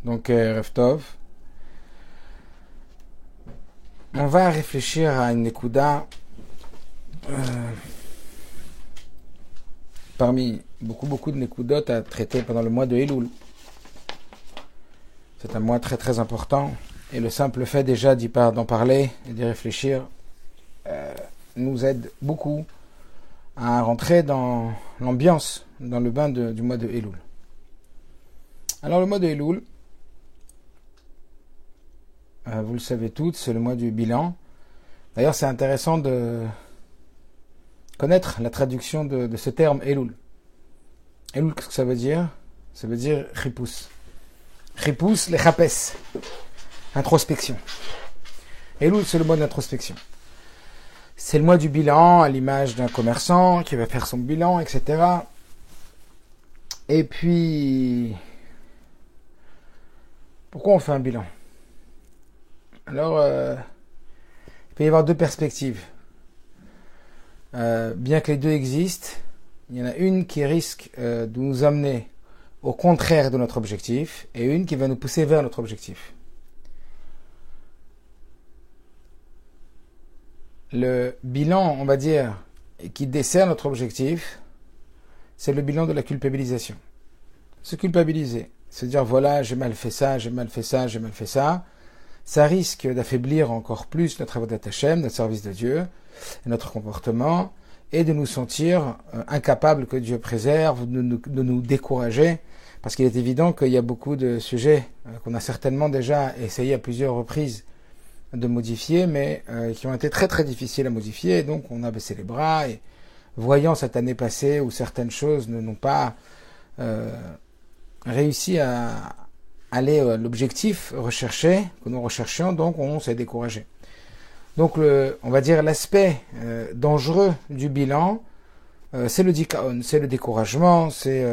Donc, Erev Tov. On va réfléchir à une Nekuda parmi beaucoup de Nekudot à traiter pendant le mois de Elul. C'est un mois très très important et le simple fait déjà d'en parler et d'y réfléchir nous aide beaucoup à rentrer dans l'ambiance, dans le bain du mois de Elul. Alors le mois de Elul, vous le savez toutes, c'est le mois du bilan. D'ailleurs, c'est intéressant de connaître la traduction de ce terme Elul. Elul, qu'est-ce que ça veut dire? Ça veut dire chipus. Chipus, les chapes. Introspection. Elul, c'est le mois d'introspection. C'est le mois du bilan, à l'image d'un commerçant qui va faire son bilan, etc. Et puis, pourquoi on fait un bilan? Alors, il peut y avoir deux perspectives. Bien que les deux existent, il y en a une qui risque de nous amener au contraire de notre objectif et une qui va nous pousser vers notre objectif. Le bilan, on va dire, qui dessert notre objectif, c'est le bilan de la culpabilisation. Se culpabiliser, se dire voilà, j'ai mal fait ça, j'ai mal fait ça, j'ai mal fait ça, ça risque d'affaiblir encore plus notre avodat Hashem, notre service de Dieu, notre comportement, et de nous sentir incapables que Dieu préserve, de nous décourager, parce qu'il est évident qu'il y a beaucoup de sujets qu'on a certainement déjà essayé à plusieurs reprises de modifier, mais qui ont été très très difficiles à modifier, et donc on a baissé les bras, et voyant cette année passée où certaines choses ne n'ont pas réussi à aller à l'objectif recherché, que nous recherchions, donc on s'est découragé. Donc on va dire l'aspect dangereux du bilan, c'est le dikaon, c'est le découragement, c'est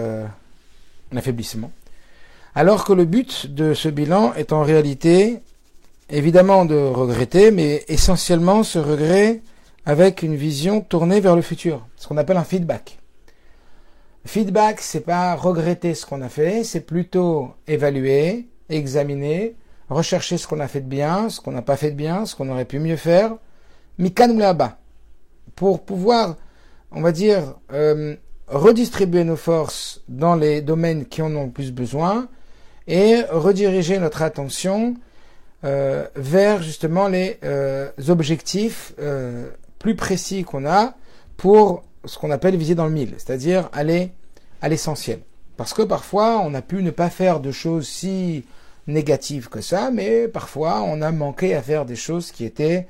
l'affaiblissement. Alors que le but de ce bilan est en réalité évidemment de regretter, mais essentiellement ce regret avec une vision tournée vers le futur, ce qu'on appelle un feedback. Le feedback, c'est pas regretter ce qu'on a fait, c'est plutôt évaluer, examiner, rechercher ce qu'on a fait de bien, ce qu'on n'a pas fait de bien, ce qu'on aurait pu mieux faire, mikan ou là-bas, pour pouvoir, on va dire, redistribuer nos forces dans les domaines qui en ont le plus besoin et rediriger notre attention vers justement les objectifs plus précis qu'on a pour ce qu'on appelle viser dans le mille, c'est-à-dire aller à l'essentiel. Parce que parfois, on a pu ne pas faire de choses si négatives que ça, mais parfois, on a manqué à faire des choses qui étaient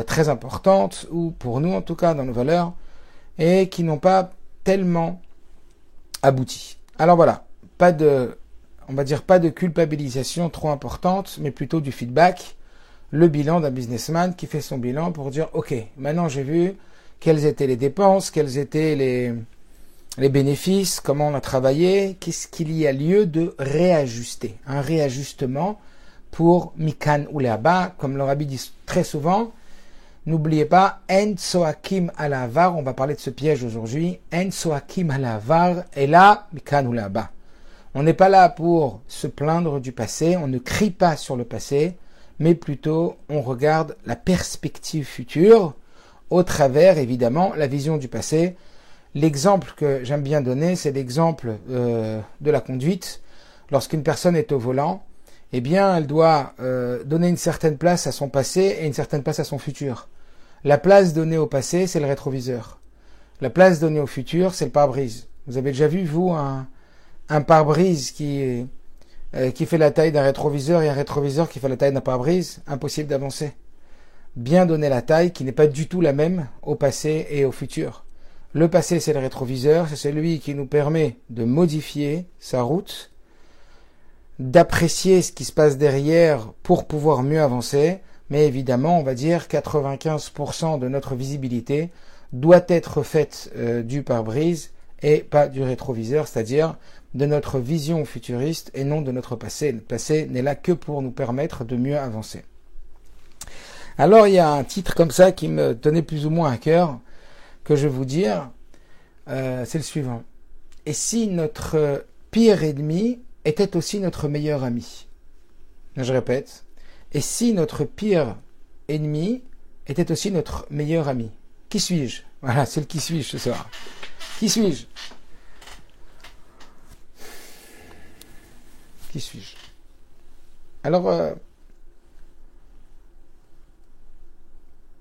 très importantes, ou pour nous en tout cas, dans nos valeurs, et qui n'ont pas tellement abouti. Alors voilà, on va dire pas de culpabilisation trop importante, mais plutôt du feedback, le bilan d'un businessman qui fait son bilan pour dire, ok, maintenant j'ai vu quelles étaient les dépenses, quels étaient les bénéfices, comment on a travaillé, qu'est-ce qu'il y a lieu de réajuster. Un réajustement pour Mikan ou Leaba, comme le Rabbi dit très souvent. N'oubliez pas, En Soakim Alavar, on va parler de ce piège aujourd'hui, En Soakim Alavar, et là, Mikan ou Leaba. On n'est pas là pour se plaindre du passé, on ne crie pas sur le passé, mais plutôt on regarde la perspective future, au travers, évidemment, la vision du passé. L'exemple que j'aime bien donner, c'est l'exemple de la conduite. Lorsqu'une personne est au volant, eh bien, elle doit donner une certaine place à son passé et une certaine place à son futur. La place donnée au passé, c'est le rétroviseur. La place donnée au futur, c'est le pare-brise. Vous avez déjà vu, vous, un pare-brise qui fait la taille d'un rétroviseur et un rétroviseur qui fait la taille d'un pare-brise? Impossible d'avancer. Bien donner la taille qui n'est pas du tout la même au passé et au futur. Le passé, c'est le rétroviseur, c'est celui qui nous permet de modifier sa route, d'apprécier ce qui se passe derrière pour pouvoir mieux avancer, mais évidemment, on va dire 95% de notre visibilité doit être faite du pare-brise et pas du rétroviseur, c'est-à-dire de notre vision futuriste et non de notre passé. Le passé n'est là que pour nous permettre de mieux avancer. Alors il y a un titre comme ça qui me tenait plus ou moins à cœur, que je vais vous dire, c'est le suivant. Et si notre pire ennemi était aussi notre meilleur ami? je répète, et si notre pire ennemi était aussi notre meilleur ami? Qui suis-je? Voilà, c'est le qui suis-je ce soir. Qui suis-je? Qui suis-je? Alors,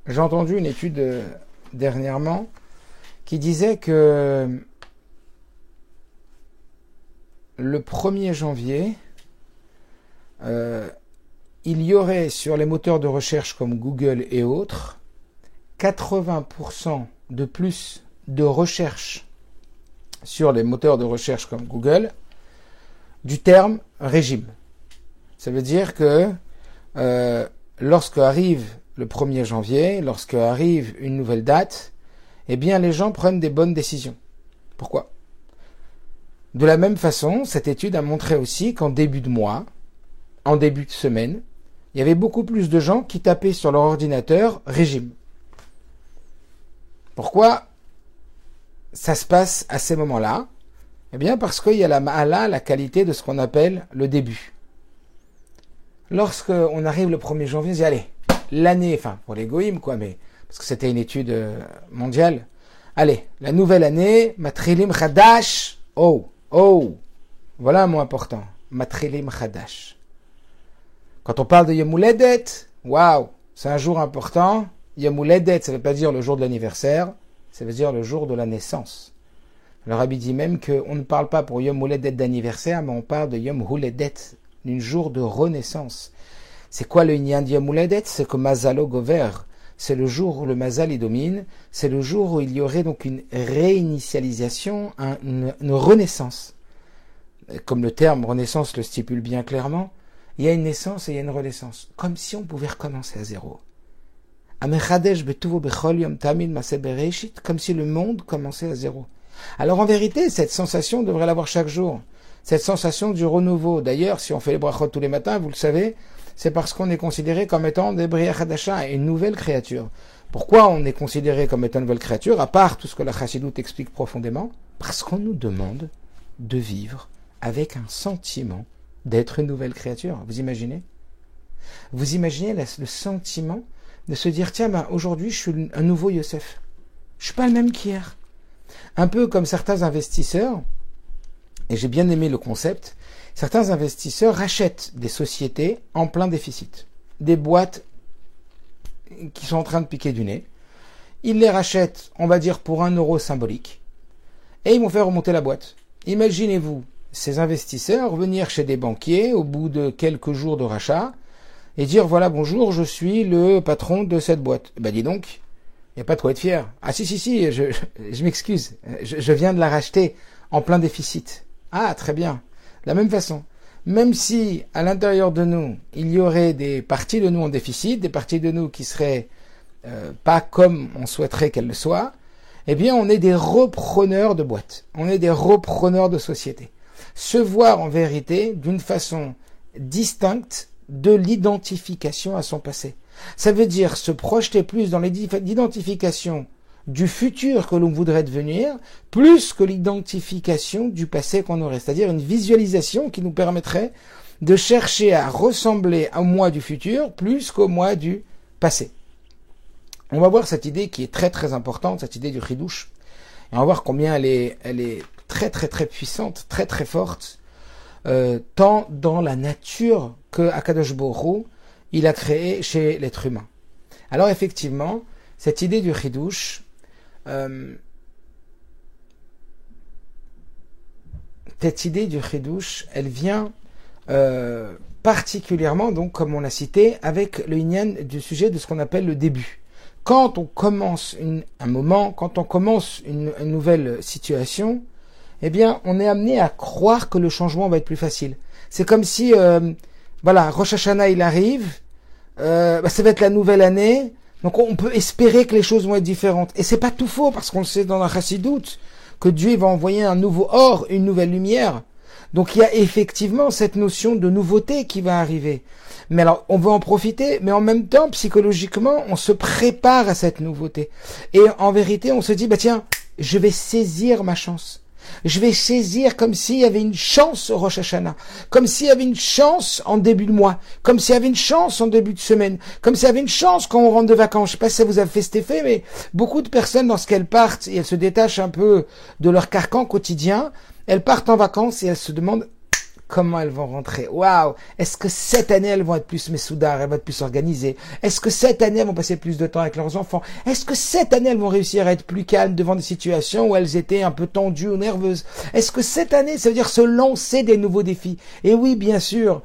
j'ai entendu une étude dernièrement qui disait que le 1er janvier, il y aurait sur les moteurs de recherche comme Google et autres 80% de plus de recherche sur les moteurs de recherche comme Google du terme régime. Ça veut dire que lorsque arrive le 1er janvier, lorsque arrive une nouvelle date, eh bien les gens prennent des bonnes décisions. Pourquoi? De la même façon, cette étude a montré aussi qu'en début de mois, en début de semaine, il y avait beaucoup plus de gens qui tapaient sur leur ordinateur régime. Pourquoi ça se passe à ces moments-là? Eh bien parce qu'il y a la qualité de ce qu'on appelle le début. Lorsqu'on arrive le 1er janvier, on se dit allez, l'année, enfin pour les goïms quoi, mais parce que c'était une étude mondiale, allez, la nouvelle année, Matrilim Chadash, voilà un mot important, Matrilim Chadash. Quand on parle de Yom Huledet, waouh, c'est un jour important. Yom Huledet, ça ne veut pas dire le jour de l'anniversaire, ça veut dire le jour de la naissance. Le Rabbi dit même qu'on ne parle pas pour Yom Huledet d'anniversaire, mais on parle de Yom Huledet, d'un jour de renaissance. C'est quoi le Inyan de Yom Huledet? C'est que Mazalo Gover, c'est le jour où le Mazal y domine, c'est le jour où il y aurait donc une réinitialisation, une renaissance. Comme le terme renaissance le stipule bien clairement, il y a une naissance et il y a une renaissance. Comme si on pouvait recommencer à zéro. Comme si le monde commençait à zéro. Alors en vérité, cette sensation, on devrait l'avoir chaque jour. Cette sensation du renouveau. D'ailleurs, si on fait les brachot tous les matins, vous le savez, c'est parce qu'on est considéré comme étant des Briach Hadasha, une nouvelle créature. Pourquoi on est considéré comme étant une nouvelle créature, à part tout ce que la Chassidoute explique profondément? Parce qu'on nous demande de vivre avec un sentiment d'être une nouvelle créature. Vous imaginez? Vous imaginez le sentiment de se dire, tiens, aujourd'hui, je suis un nouveau Yosef. Je suis pas le même qu'hier. Un peu comme certains investisseurs, et j'ai bien aimé le concept, certains investisseurs rachètent des sociétés en plein déficit. Des boîtes qui sont en train de piquer du nez. Ils les rachètent, on va dire, pour 1 euro symbolique. Et ils vont faire remonter la boîte. Imaginez-vous ces investisseurs venir chez des banquiers au bout de quelques jours de rachat et dire, voilà, bonjour, je suis le patron de cette boîte. Ben dis donc, il n'y a pas de quoi être fier. Ah si, je m'excuse, je viens de la racheter en plein déficit. Ah, très bien. De la même façon, même si à l'intérieur de nous, il y aurait des parties de nous en déficit, des parties de nous qui seraient pas comme on souhaiterait qu'elles le soient, eh bien on est des repreneurs de boîtes, on est des repreneurs de sociétés. Se voir en vérité d'une façon distincte de l'identification à son passé. Ça veut dire se projeter plus dans l'identification du futur que l'on voudrait devenir, plus que l'identification du passé qu'on aurait. C'est-à-dire une visualisation qui nous permettrait de chercher à ressembler au moi du futur plus qu'au moi du passé. On va voir cette idée qui est très très importante, cette idée du chidouche. Et on va voir combien elle est très très très puissante, très très forte, tant dans la nature que Akadosh Baruch Hu, il a créé chez l'être humain. Alors effectivement, cette idée du chidouche, elle vient particulièrement, donc comme on l'a cité, avec le inyan du sujet de ce qu'on appelle le début. Quand on commence quand on commence une nouvelle situation, eh bien, on est amené à croire que le changement va être plus facile. C'est comme si, Rosh Hashanah, il arrive, ça va être la nouvelle année, donc on peut espérer que les choses vont être différentes. Et c'est pas tout faux, parce qu'on le sait dans la Chassidoute, que Dieu va envoyer un nouveau or, une nouvelle lumière. Donc il y a effectivement cette notion de nouveauté qui va arriver. Mais alors, on veut en profiter, mais en même temps, psychologiquement, on se prépare à cette nouveauté. Et en vérité, on se dit, tiens, je vais saisir ma chance. Je vais saisir comme s'il y avait une chance au Rosh Hashanah, comme s'il y avait une chance en début de mois, comme s'il y avait une chance en début de semaine, comme s'il y avait une chance quand on rentre de vacances. Je sais pas si ça vous a fait cet effet, mais beaucoup de personnes, lorsqu'elles partent et elles se détachent un peu de leur carcan quotidien, elles partent en vacances et elles se demandent comment elles vont rentrer. Waouh! Est-ce que cette année elles vont être plus messoudar, elles vont être plus organisées? Est-ce que cette année elles vont passer plus de temps avec leurs enfants? Est-ce que cette année elles vont réussir à être plus calmes devant des situations où elles étaient un peu tendues ou nerveuses? Est-ce que cette année, ça veut dire se lancer des nouveaux défis? Et oui, bien sûr,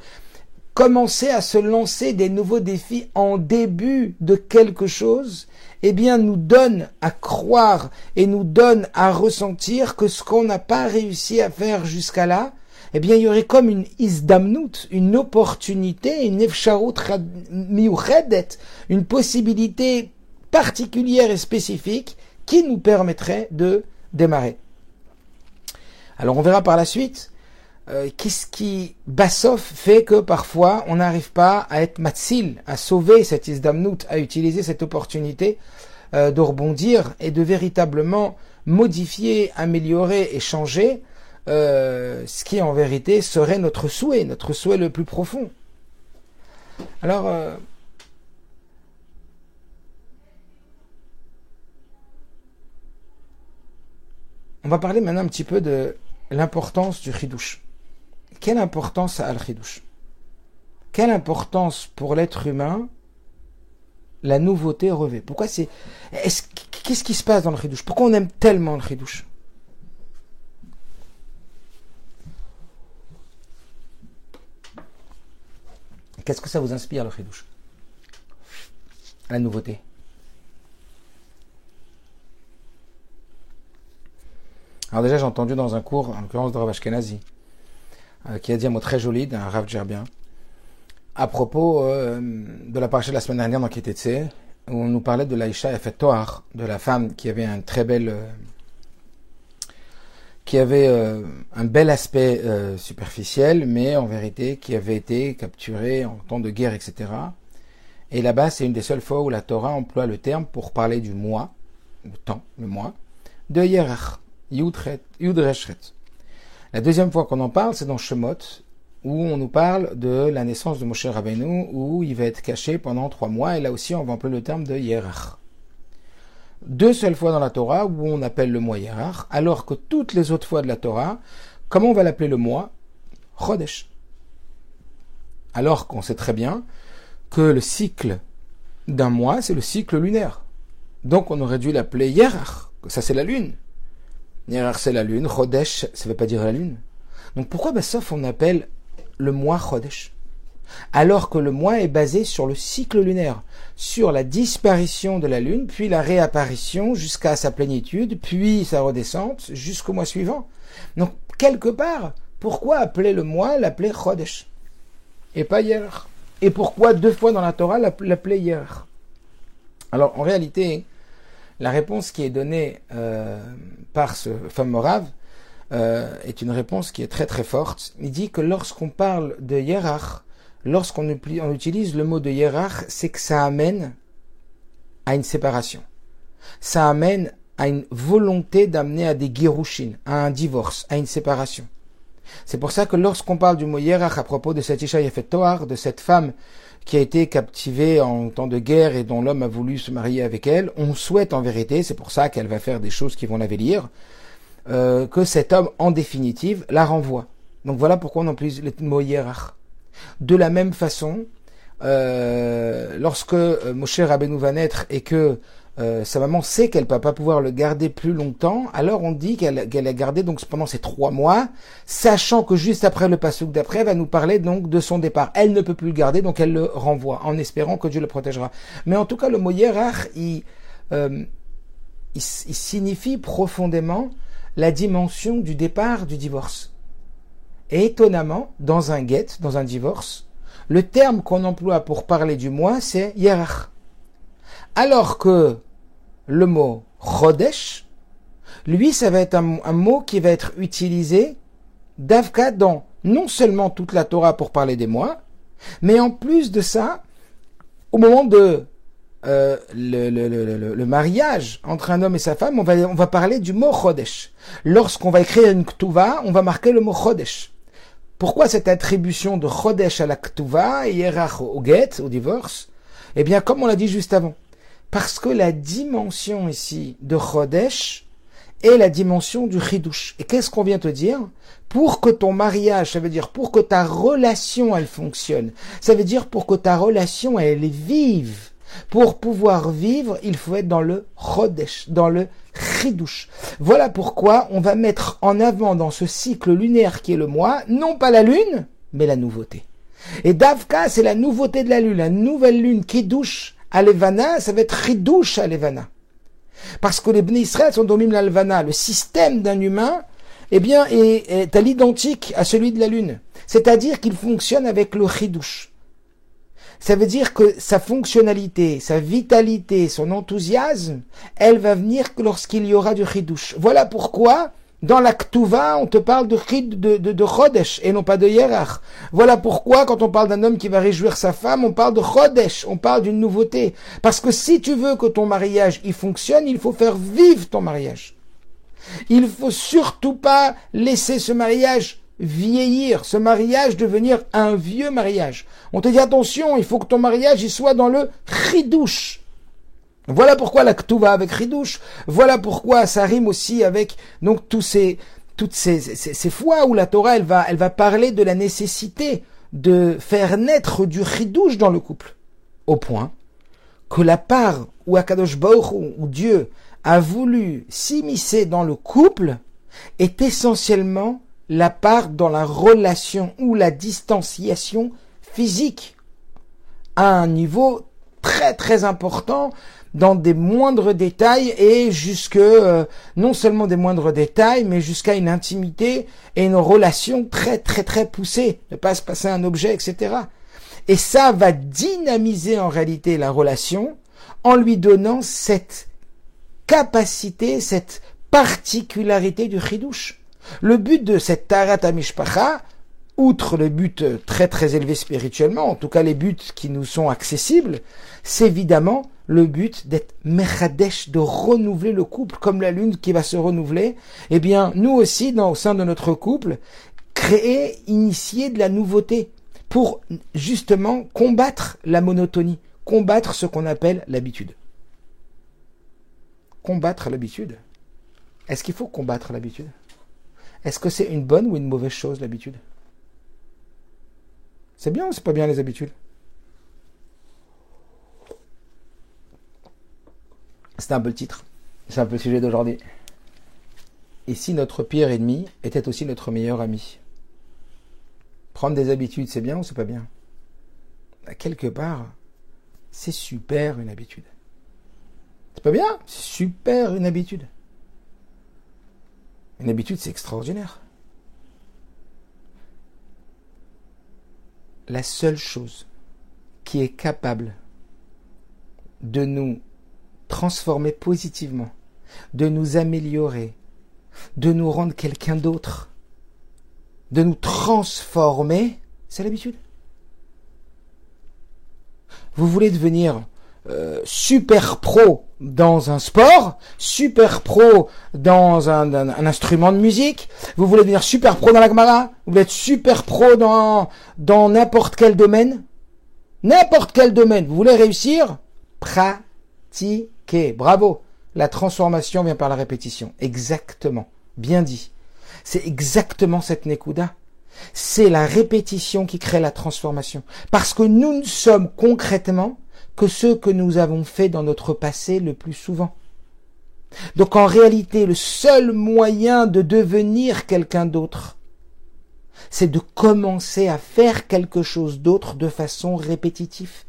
commencer à se lancer des nouveaux défis en début de quelque chose, eh bien, nous donne à croire et nous donne à ressentir que ce qu'on n'a pas réussi à faire jusqu'à là, eh bien, il y aurait comme une isdamnout, une opportunité, une efsharut miuchedet, une possibilité particulière et spécifique qui nous permettrait de démarrer. Alors, on verra par la suite qu'est-ce qui, bassof, fait que parfois, on n'arrive pas à être matsil, à sauver cette isdamnout, à utiliser cette opportunité de rebondir et de véritablement modifier, améliorer et changer ce qui en vérité serait notre souhait le plus profond. Alors, on va parler maintenant un petit peu de l'importance du chidouche. Quelle importance a le chidouche? Quelle importance pour l'être humain la nouveauté revêt? Pourquoi qu'est-ce qui se passe dans le chidouche? Pourquoi on aime tellement le chidouche? Qu'est-ce que ça vous inspire, le chidouche? La nouveauté. Alors déjà, j'ai entendu dans un cours, en l'occurrence de Rav Ashkenazi, qui a dit un mot très joli d'un Rav Djerbien, à propos de la paracha de la semaine dernière dans Kitetse, où on nous parlait de l'Aïcha Efet Toar, de la femme qui avait un très bel... qui avait un bel aspect superficiel, mais en vérité qui avait été capturé en temps de guerre, etc. Et là-bas, c'est une des seules fois où la Torah emploie le terme pour parler du mois, le temps, le mois, de Yerach, Yudreshret. La deuxième fois qu'on en parle, c'est dans Shemot, où on nous parle de la naissance de Moshe Rabbeinu, où il va être caché pendant 3 mois, et là aussi on va employer le terme de Yerach. 2 seules fois dans la Torah où on appelle le mois Yerach, alors que toutes les autres fois de la Torah, comment on va l'appeler le mois? Chodesh. Alors qu'on sait très bien que le cycle d'un mois, c'est le cycle lunaire. Donc on aurait dû l'appeler Yerach, ça c'est la lune. Yerach c'est la lune, Chodesh ça ne veut pas dire la lune. Donc pourquoi sauf on appelle le mois Chodesh? Alors que le mois est basé sur le cycle lunaire, sur la disparition de la lune, puis la réapparition jusqu'à sa plénitude, puis sa redescente jusqu'au mois suivant. Donc, quelque part, pourquoi appeler le mois, l'appeler Chodesh et pas Yerach? Et pourquoi 2 fois dans la Torah l'appeler Yerach? Alors, en réalité, la réponse qui est donnée par ce fameux Rav est une réponse qui est très très forte. Il dit que lorsqu'on parle de Yerach, lorsqu'on utilise le mot de Yerach, c'est que ça amène à une séparation. Ça amène à une volonté d'amener à des girushin, à un divorce, à une séparation. C'est pour ça que lorsqu'on parle du mot Yerach à propos de cette Isha Yefet Toar, de cette femme qui a été captivée en temps de guerre et dont l'homme a voulu se marier avec elle, on souhaite en vérité, c'est pour ça qu'elle va faire des choses qui vont l'avélir, que cet homme, en définitive, la renvoie. Donc voilà pourquoi on emploie le mot Yerach. De la même façon, lorsque Moshe Rabbeinu va naître et que sa maman sait qu'elle ne va pas pouvoir le garder plus longtemps, alors on dit qu'elle a gardé donc pendant ces 3 mois, sachant que juste après le passouk d'après, elle va nous parler donc de son départ. Elle ne peut plus le garder, donc elle le renvoie, en espérant que Dieu le protégera. Mais en tout cas, le mot Yerach, il signifie profondément la dimension du départ du divorce. Et étonnamment, dans un get, dans un divorce, le terme qu'on emploie pour parler du mois, c'est Yerach. Alors que le mot Chodesh, lui, ça va être un mot qui va être utilisé d'Avka dans non seulement toute la Torah pour parler des mois, mais en plus de ça, au moment de le mariage entre un homme et sa femme, on va parler du mot chodesh. Lorsqu'on va écrire une ktuva, on va marquer le mot chodesh. Pourquoi cette attribution de chodesh à la ktuva et yerach au get, au divorce? Eh bien, comme on l'a dit juste avant, parce que la dimension ici de chodesh est la dimension du chidouche. Et qu'est-ce qu'on vient te dire? Pour que ton mariage, ça veut dire pour que ta relation, elle fonctionne. Ça veut dire pour que ta relation, elle vive. Pour pouvoir vivre, il faut être dans le chodesh, dans le chidouche. Voilà pourquoi on va mettre en avant dans ce cycle lunaire qui est le mois, non pas la lune, mais la nouveauté. Et Davka, c'est la nouveauté de la lune, la nouvelle lune qui douche à Levana, ça va être chidouche à Levana. Parce que les Bnei Israël sont domim la Levana, le système d'un humain, eh bien, est à l'identique à celui de la lune. C'est-à-dire qu'il fonctionne avec le chidouche. Ça veut dire que sa fonctionnalité, sa vitalité, son enthousiasme, elle va venir que lorsqu'il y aura du chidouche. Voilà pourquoi, dans la Ktuva, on te parle de chodesh et non pas de yerach. Voilà pourquoi, quand on parle d'un homme qui va réjouir sa femme, on parle de chodesh, on parle d'une nouveauté. Parce que si tu veux que ton mariage y fonctionne, il faut faire vivre ton mariage. Il faut surtout pas laisser ce mariage vieillir, ce mariage devenir un vieux mariage. On te dit attention, il faut que ton mariage il soit dans le chidouche. Voilà pourquoi la ktuva avec chidouche. Voilà pourquoi ça rime aussi avec donc toutes ces fois où la Torah elle va parler de la nécessité de faire naître du chidouche dans le couple, au point que la part où Akadosh Baruch Hu, où Dieu a voulu s'immiscer dans le couple est essentiellement la part dans la relation ou la distanciation physique à un niveau très très important dans des moindres détails et jusque non seulement des moindres détails mais jusqu'à une intimité et une relation très très très poussée, ne pas se passer un objet, etc. Et ça va dynamiser en réalité la relation en lui donnant cette capacité, cette particularité du chidouche. Le but de cette Taharat HaMishpacha, outre le but très très élevé spirituellement, en tout cas les buts qui nous sont accessibles, c'est évidemment le but d'être mechadesh, de renouveler le couple comme la lune qui va se renouveler. Eh bien, nous aussi, au sein de notre couple, créer, initier de la nouveauté pour justement combattre la monotonie, combattre ce qu'on appelle l'habitude. Combattre l'habitude. Est-ce qu'il faut combattre l'habitude? Est-ce que c'est une bonne ou une mauvaise chose, l'habitude? C'est bien ou c'est pas bien, les habitudes? C'est un peu le titre. C'est un peu le sujet d'aujourd'hui. Et si notre pire ennemi était aussi notre meilleur ami? Prendre des habitudes, c'est bien ou c'est pas bien? Quelque part, c'est super une habitude. C'est pas bien? C'est super une habitude. Une habitude, c'est extraordinaire. La seule chose qui est capable de nous transformer positivement, de nous améliorer, de nous rendre quelqu'un d'autre, de nous transformer, c'est l'habitude. Vous voulez devenir super pro dans un sport, super pro dans un instrument de musique, vous voulez devenir super pro dans la Gemara, vous voulez être super pro dans n'importe quel domaine, vous voulez réussir, pratiquez, bravo, la transformation vient par la répétition, exactement, bien dit, c'est exactement cette Nekuda. C'est la répétition qui crée la transformation, parce que nous ne sommes concrètement que ce que nous avons fait dans notre passé le plus souvent. Donc en réalité, le seul moyen de devenir quelqu'un d'autre, c'est de commencer à faire quelque chose d'autre de façon répétitive.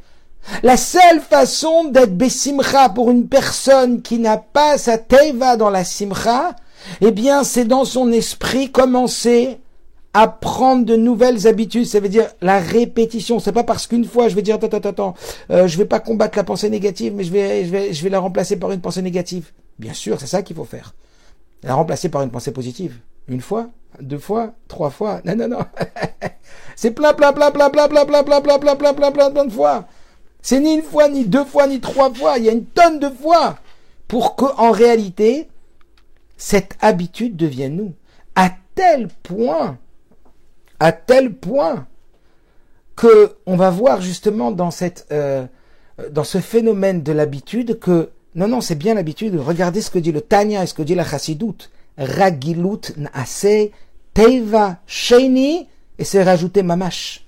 La seule façon d'être bessimcha pour une personne qui n'a pas sa teiva dans la simcha, eh bien c'est dans son esprit commencer à prendre de nouvelles habitudes, ça veut dire la répétition. C'est pas parce qu'une fois je vais dire attends, je vais pas combattre la pensée négative, mais je vais la remplacer par une pensée négative. Bien sûr, c'est ça qu'il faut faire. La remplacer par une pensée positive. Une fois, 2 fois, 3 fois. Non. C'est plein de fois. C'est ni une fois, ni deux fois, ni trois fois. Il y a une tonne de fois pour que, en réalité, cette habitude devienne nous. À tel point que on va voir justement dans ce phénomène de l'habitude que non, c'est bien l'habitude. Regardez ce que dit le Tanya et ce que dit la Chassidoute. Ragilut naase teiva sheini, et c'est rajouté mamash.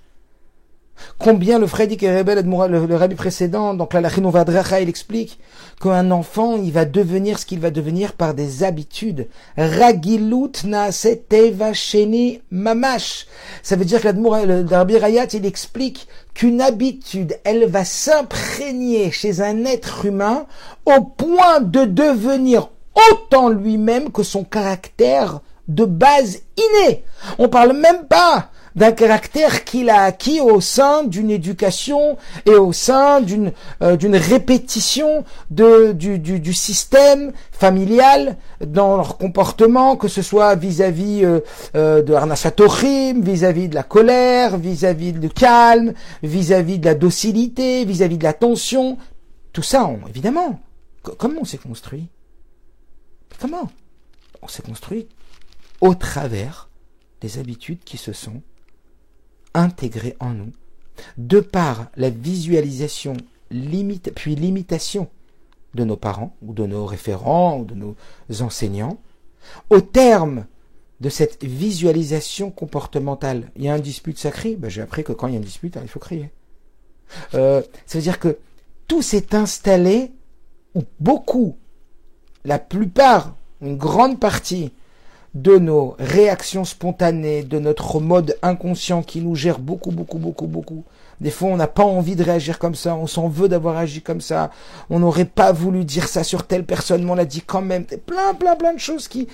Combien le Frère Rebbe, le rabbi précédent, donc la Lachinova Dracha, il explique qu'un enfant, il va devenir ce qu'il va devenir par des habitudes. Ragilut naase teiva sheini mamash. Ça veut dire que le Rabbi Rayat, il explique qu'une habitude, elle va s'imprégner chez un être humain au point de devenir autant lui-même que son caractère de base inné. On parle même pas d'un caractère qu'il a acquis au sein d'une éducation et au sein d'une répétition du système familial dans leur comportement, que ce soit vis-à-vis de Arnasatorim, vis-à-vis de la colère, vis-à-vis du calme, vis-à-vis de la docilité, vis-à-vis de l'attention. Tout ça, évidemment. Comment on s'est construit? Comment? On s'est construit au travers des habitudes qui se sont intégrées en nous, de par la visualisation, puis l'imitation de nos parents, ou de nos référents, ou de nos enseignants. Au terme de cette visualisation comportementale, il y a un dispute sacré, j'ai appris que quand il y a une dispute, il faut crier. Ça veut dire que tout s'est installé, ou beaucoup, la plupart, une grande partie de nos réactions spontanées, de notre mode inconscient qui nous gère beaucoup. Des fois, on n'a pas envie de réagir comme ça, on s'en veut d'avoir agi comme ça, on n'aurait pas voulu dire ça sur telle personne, mais on l'a dit quand même. Plein de choses qui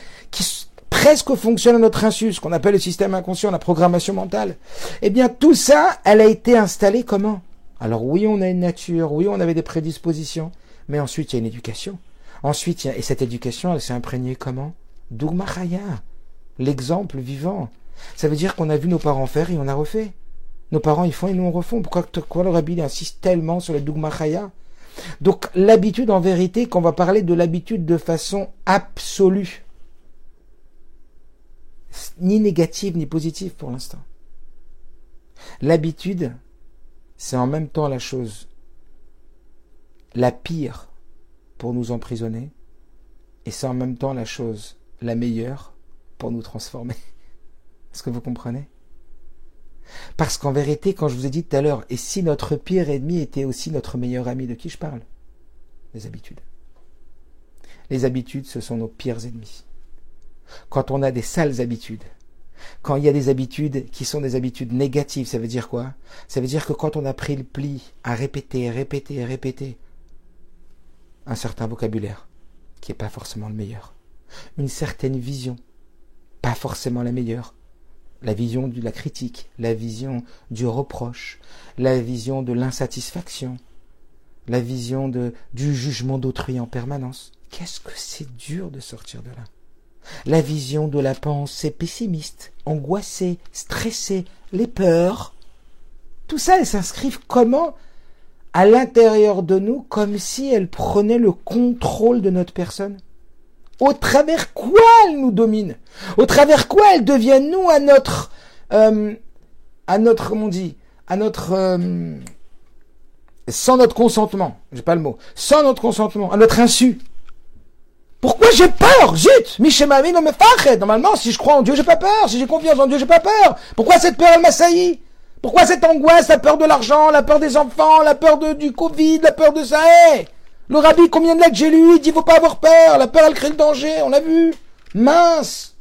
presque fonctionnent à notre insu, ce qu'on appelle le système inconscient, la programmation mentale. Eh bien, tout ça, elle a été installée comment? Alors oui, on a une nature, oui, on avait des prédispositions, mais ensuite, il y a une éducation. Ensuite, et cette éducation, elle s'est imprégnée comment? Dougma Chaya, l'exemple vivant. Ça veut dire qu'on a vu nos parents faire et on a refait. Nos parents, ils font et nous on refont. Pourquoi le Rabbi insiste tellement sur le Dougma Chaya? Donc, l'habitude, en vérité, qu'on va parler de l'habitude de façon absolue. Ni négative, ni positive pour l'instant. L'habitude, c'est en même temps la chose la pire pour nous emprisonner, et c'est en même temps la chose la meilleure pour nous transformer. Est-ce que vous comprenez? Parce qu'en vérité, quand je vous ai dit tout à l'heure, et si notre pire ennemi était aussi notre meilleur ami, de qui je parle? Les habitudes. Les habitudes, ce sont nos pires ennemis. Quand on a des sales habitudes, quand il y a des habitudes qui sont des habitudes négatives, ça veut dire quoi? Ça veut dire que quand on a pris le pli à répéter un certain vocabulaire, qui n'est pas forcément le meilleur, une certaine vision, pas forcément la meilleure, la vision de la critique, la vision du reproche, la vision de l'insatisfaction, la vision du jugement d'autrui en permanence. Qu'est-ce que c'est dur de sortir de là? La vision de la pensée pessimiste, angoissée, stressée, les peurs. Tout ça, elles s'inscrivent comment? À l'intérieur de nous, comme si elles prenaient le contrôle de notre personne. Au travers quoi elles nous dominent? Au travers quoi elles deviennent nous à notre, comment on dit, sans notre consentement, j'ai pas le mot, sans notre consentement, à notre insu. Pourquoi j'ai peur? Zut! Mishemami no me fachet. Normalement, si je crois en Dieu, j'ai pas peur. Si j'ai confiance en Dieu, j'ai pas peur. Pourquoi cette peur, elle m'assaillit? Pourquoi cette angoisse, la peur de l'argent, la peur des enfants, la peur du Covid, la peur de ça? Le Rabbi, combien de lettres j'ai lu? Il dit, faut pas avoir peur. La peur, elle crée le danger. On l'a vu. Mince.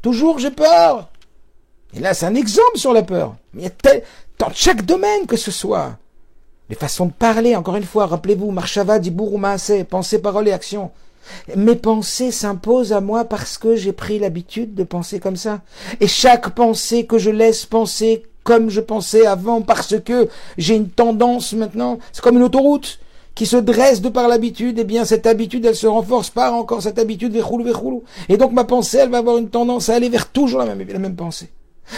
Toujours, j'ai peur. Et là, c'est un exemple sur la peur. Mais il y a dans chaque domaine que ce soit. Les façons de parler, encore une fois, rappelez-vous, Marshava, Dibur, Maaseh, pensée, parole et action. Mes pensées s'imposent à moi parce que j'ai pris l'habitude de penser comme ça. Et chaque pensée que je laisse penser comme je pensais avant parce que j'ai une tendance maintenant, c'est comme une autoroute qui se dresse de par l'habitude, eh bien cette habitude elle se renforce par encore cette habitude, véchoulou. Et donc ma pensée elle va avoir une tendance à aller vers toujours la même pensée.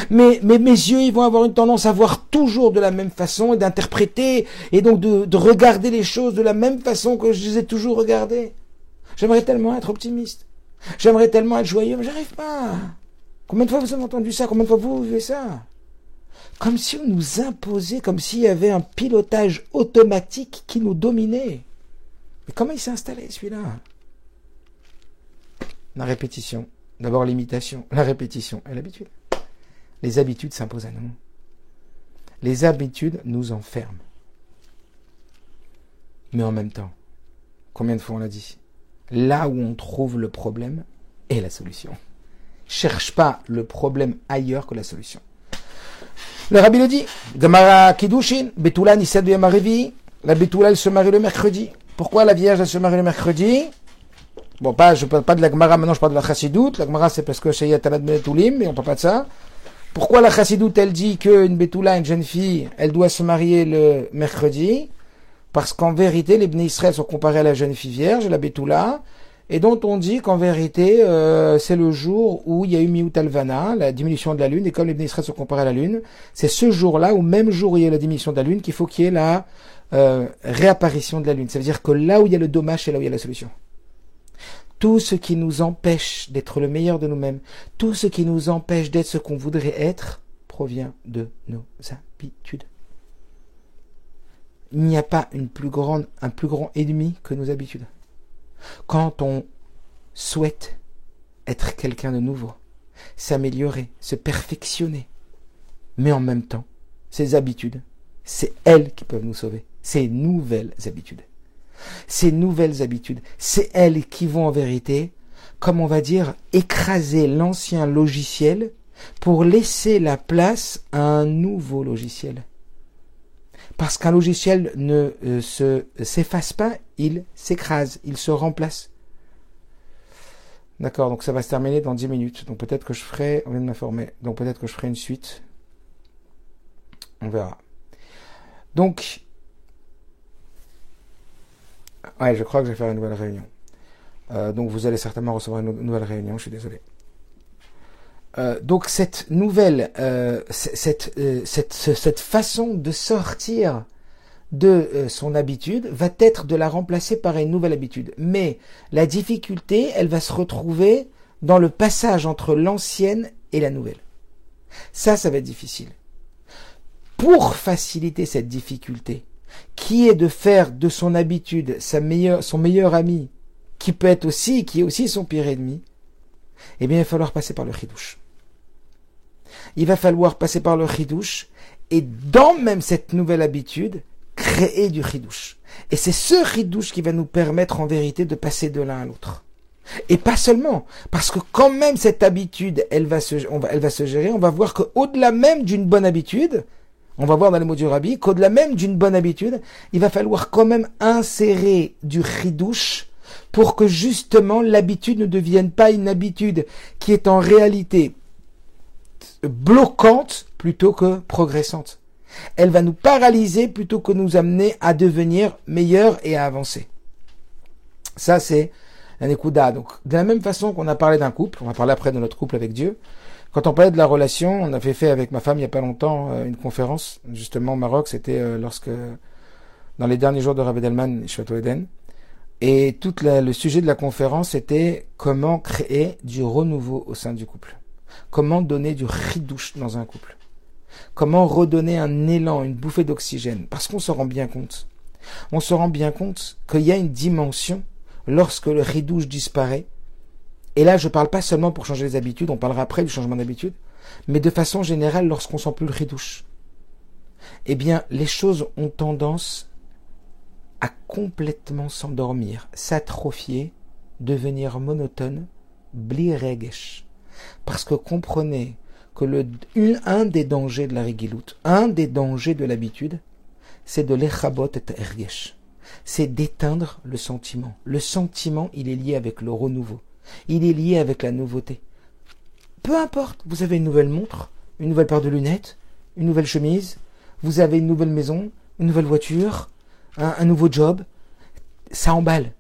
Mais mes yeux, ils vont avoir une tendance à voir toujours de la même façon et d'interpréter et donc de regarder les choses de la même façon que je les ai toujours regardées. J'aimerais tellement être optimiste. J'aimerais tellement être joyeux, mais j'arrive pas. Combien de fois vous avez entendu ça? Combien de fois vous vivez ça? Comme si on nous imposait, comme s'il y avait un pilotage automatique qui nous dominait. Mais comment il s'est installé celui-là? La répétition. D'abord l'imitation, la répétition et l'habitude. Les habitudes s'imposent à nous. Les habitudes nous enferment. Mais en même temps, combien de fois on l'a dit? Là où on trouve le problème est la solution. Cherche pas le problème ailleurs que la solution. Le Rabbi le dit, Gemara Kiddushin, Betula Nisad Yom HaRevi, la Betula elle se marie le mercredi. Pourquoi la Vierge elle se marie le mercredi? Bon, je parle pas de la Gemara, maintenant je parle de la Chassidoute. La Gemara c'est parce que Sheyat Talad Betulim, mais on parle pas de ça. Pourquoi la Chassidoute elle dit qu'une Betula, une jeune fille, elle doit se marier le mercredi? Parce qu'en vérité, les Bnei Israël sont comparés à la jeune fille vierge, la Betula, et dont on dit qu'en vérité, c'est le jour où il y a eu Miut Alvana, la diminution de la lune, et comme les Bnei Israël sont comparés à la lune, c'est ce jour-là, ou même jour où il y a la diminution de la lune, qu'il faut qu'il y ait la réapparition de la lune. Ça veut dire que là où il y a le dommage, c'est là où il y a la solution. Tout ce qui nous empêche d'être le meilleur de nous-mêmes, tout ce qui nous empêche d'être ce qu'on voudrait être, provient de nos habitudes. Il n'y a pas un plus grand ennemi que nos habitudes. Quand on souhaite être quelqu'un de nouveau, s'améliorer, se perfectionner, mais en même temps, ces habitudes, c'est elles qui peuvent nous sauver. Ces nouvelles habitudes. Ces nouvelles habitudes, c'est elles qui vont en vérité, comme on va dire, écraser l'ancien logiciel pour laisser la place à un nouveau logiciel. Parce qu'un logiciel ne s'efface pas, il s'écrase, il se remplace. D'accord, donc ça va se terminer dans 10 minutes. Donc peut-être que je ferai, on vient de m'informer, donc peut-être que je ferai une suite. On verra. Donc, ouais, je crois que je vais faire une nouvelle réunion. Donc vous allez certainement recevoir une nouvelle réunion, je suis désolé. Donc cette nouvelle, cette façon de sortir de son habitude va être de la remplacer par une nouvelle habitude. Mais la difficulté, elle va se retrouver dans le passage entre l'ancienne et la nouvelle. Ça va être difficile. Pour faciliter cette difficulté, qui est de faire de son habitude son meilleur ami, qui est aussi son pire ennemi, eh bien il va falloir passer par le chidouche. Il va falloir passer par le chidouche et dans même cette nouvelle habitude, créer du chidouche. Et c'est ce chidouche qui va nous permettre en vérité de passer de l'un à l'autre. Et pas seulement, parce que quand même cette habitude, elle va se gérer, on va voir qu'au-delà même d'une bonne habitude, on va voir dans les mots du Rabbi, qu'au-delà même d'une bonne habitude, il va falloir quand même insérer du chidouche pour que justement l'habitude ne devienne pas une habitude qui est en réalité bloquante plutôt que progressante. Elle va nous paralyser plutôt que nous amener à devenir meilleurs et à avancer. Ça, c'est un ékouda. Donc, de la même façon qu'on a parlé d'un couple, on va parler après de notre couple avec Dieu. Quand on parlait de la relation, on avait fait avec ma femme il n'y a pas longtemps une conférence, justement au Maroc, c'était dans les derniers jours de Rabbi Delman, Château Eden. Et tout le sujet de la conférence était comment créer du renouveau au sein du couple. Comment donner du chidouche dans un couple. Comment redonner un élan, une bouffée d'oxygène. Parce qu'on se rend bien compte. On se rend bien compte qu'il y a une dimension lorsque le chidouche disparaît. Et là, je ne parle pas seulement pour changer les habitudes, on parlera après du changement d'habitude, mais de façon générale, lorsqu'on sent plus le chidouche. Eh bien, les choses ont tendance à complètement s'endormir, s'atrophier, devenir monotone, bli regesh. Parce que comprenez que un des dangers de la regilout, un des dangers de l'habitude, c'est de l'echabot et ergesh. C'est d'éteindre le sentiment. Le sentiment, il est lié avec le renouveau. Il est lié avec la nouveauté. Peu importe, vous avez une nouvelle montre, une nouvelle paire de lunettes, une nouvelle chemise, vous avez une nouvelle maison, une nouvelle voiture, un nouveau job, ça emballe.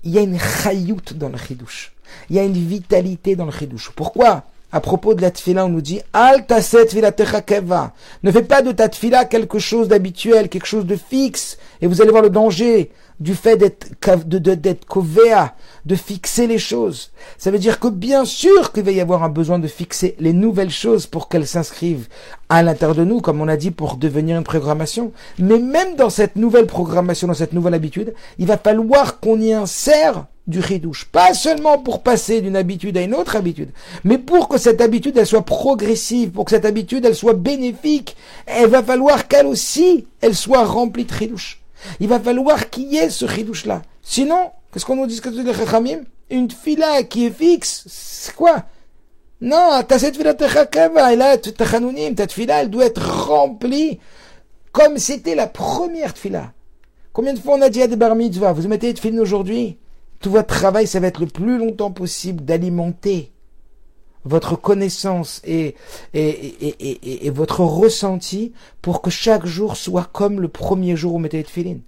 Il y a une chayout dans le chidouche. Il y a une vitalité dans le chidouche. Pourquoi? à propos de la tfila, on nous dit Al taset tfilatecha keva. Ne fais pas de ta tfila quelque chose d'habituel, quelque chose de fixe. Et vous allez voir le danger du fait d'être kovea, de fixer les choses. Ça veut dire que bien sûr qu'il va y avoir un besoin de fixer les nouvelles choses pour qu'elles s'inscrivent à l'intérieur de nous, comme on a dit, pour devenir une programmation. Mais même dans cette nouvelle programmation, dans cette nouvelle habitude, il va falloir qu'on y insère du chidouche. Pas seulement pour passer d'une habitude à une autre habitude, mais pour que cette habitude, elle soit progressive, pour que cette habitude, elle soit bénéfique. Il va falloir qu'elle aussi, elle soit remplie de chidouche. Il va falloir qu'il y ait ce chidouche-là. Sinon, qu'est-ce qu'on nous dit que les chachamim? Une tfila qui est fixe, c'est quoi? Non, t'as cette tfila techakava, et là, ta chanounim, ta tfila, elle doit être remplie comme c'était la première tfila. Combien de fois on a dit à des bar mitzvah, vous mettez de film aujourd'hui? Tout votre travail, ça va être le plus longtemps possible d'alimenter votre connaissance et votre ressenti pour que chaque jour soit comme le premier jour où vous mettez les tefilines.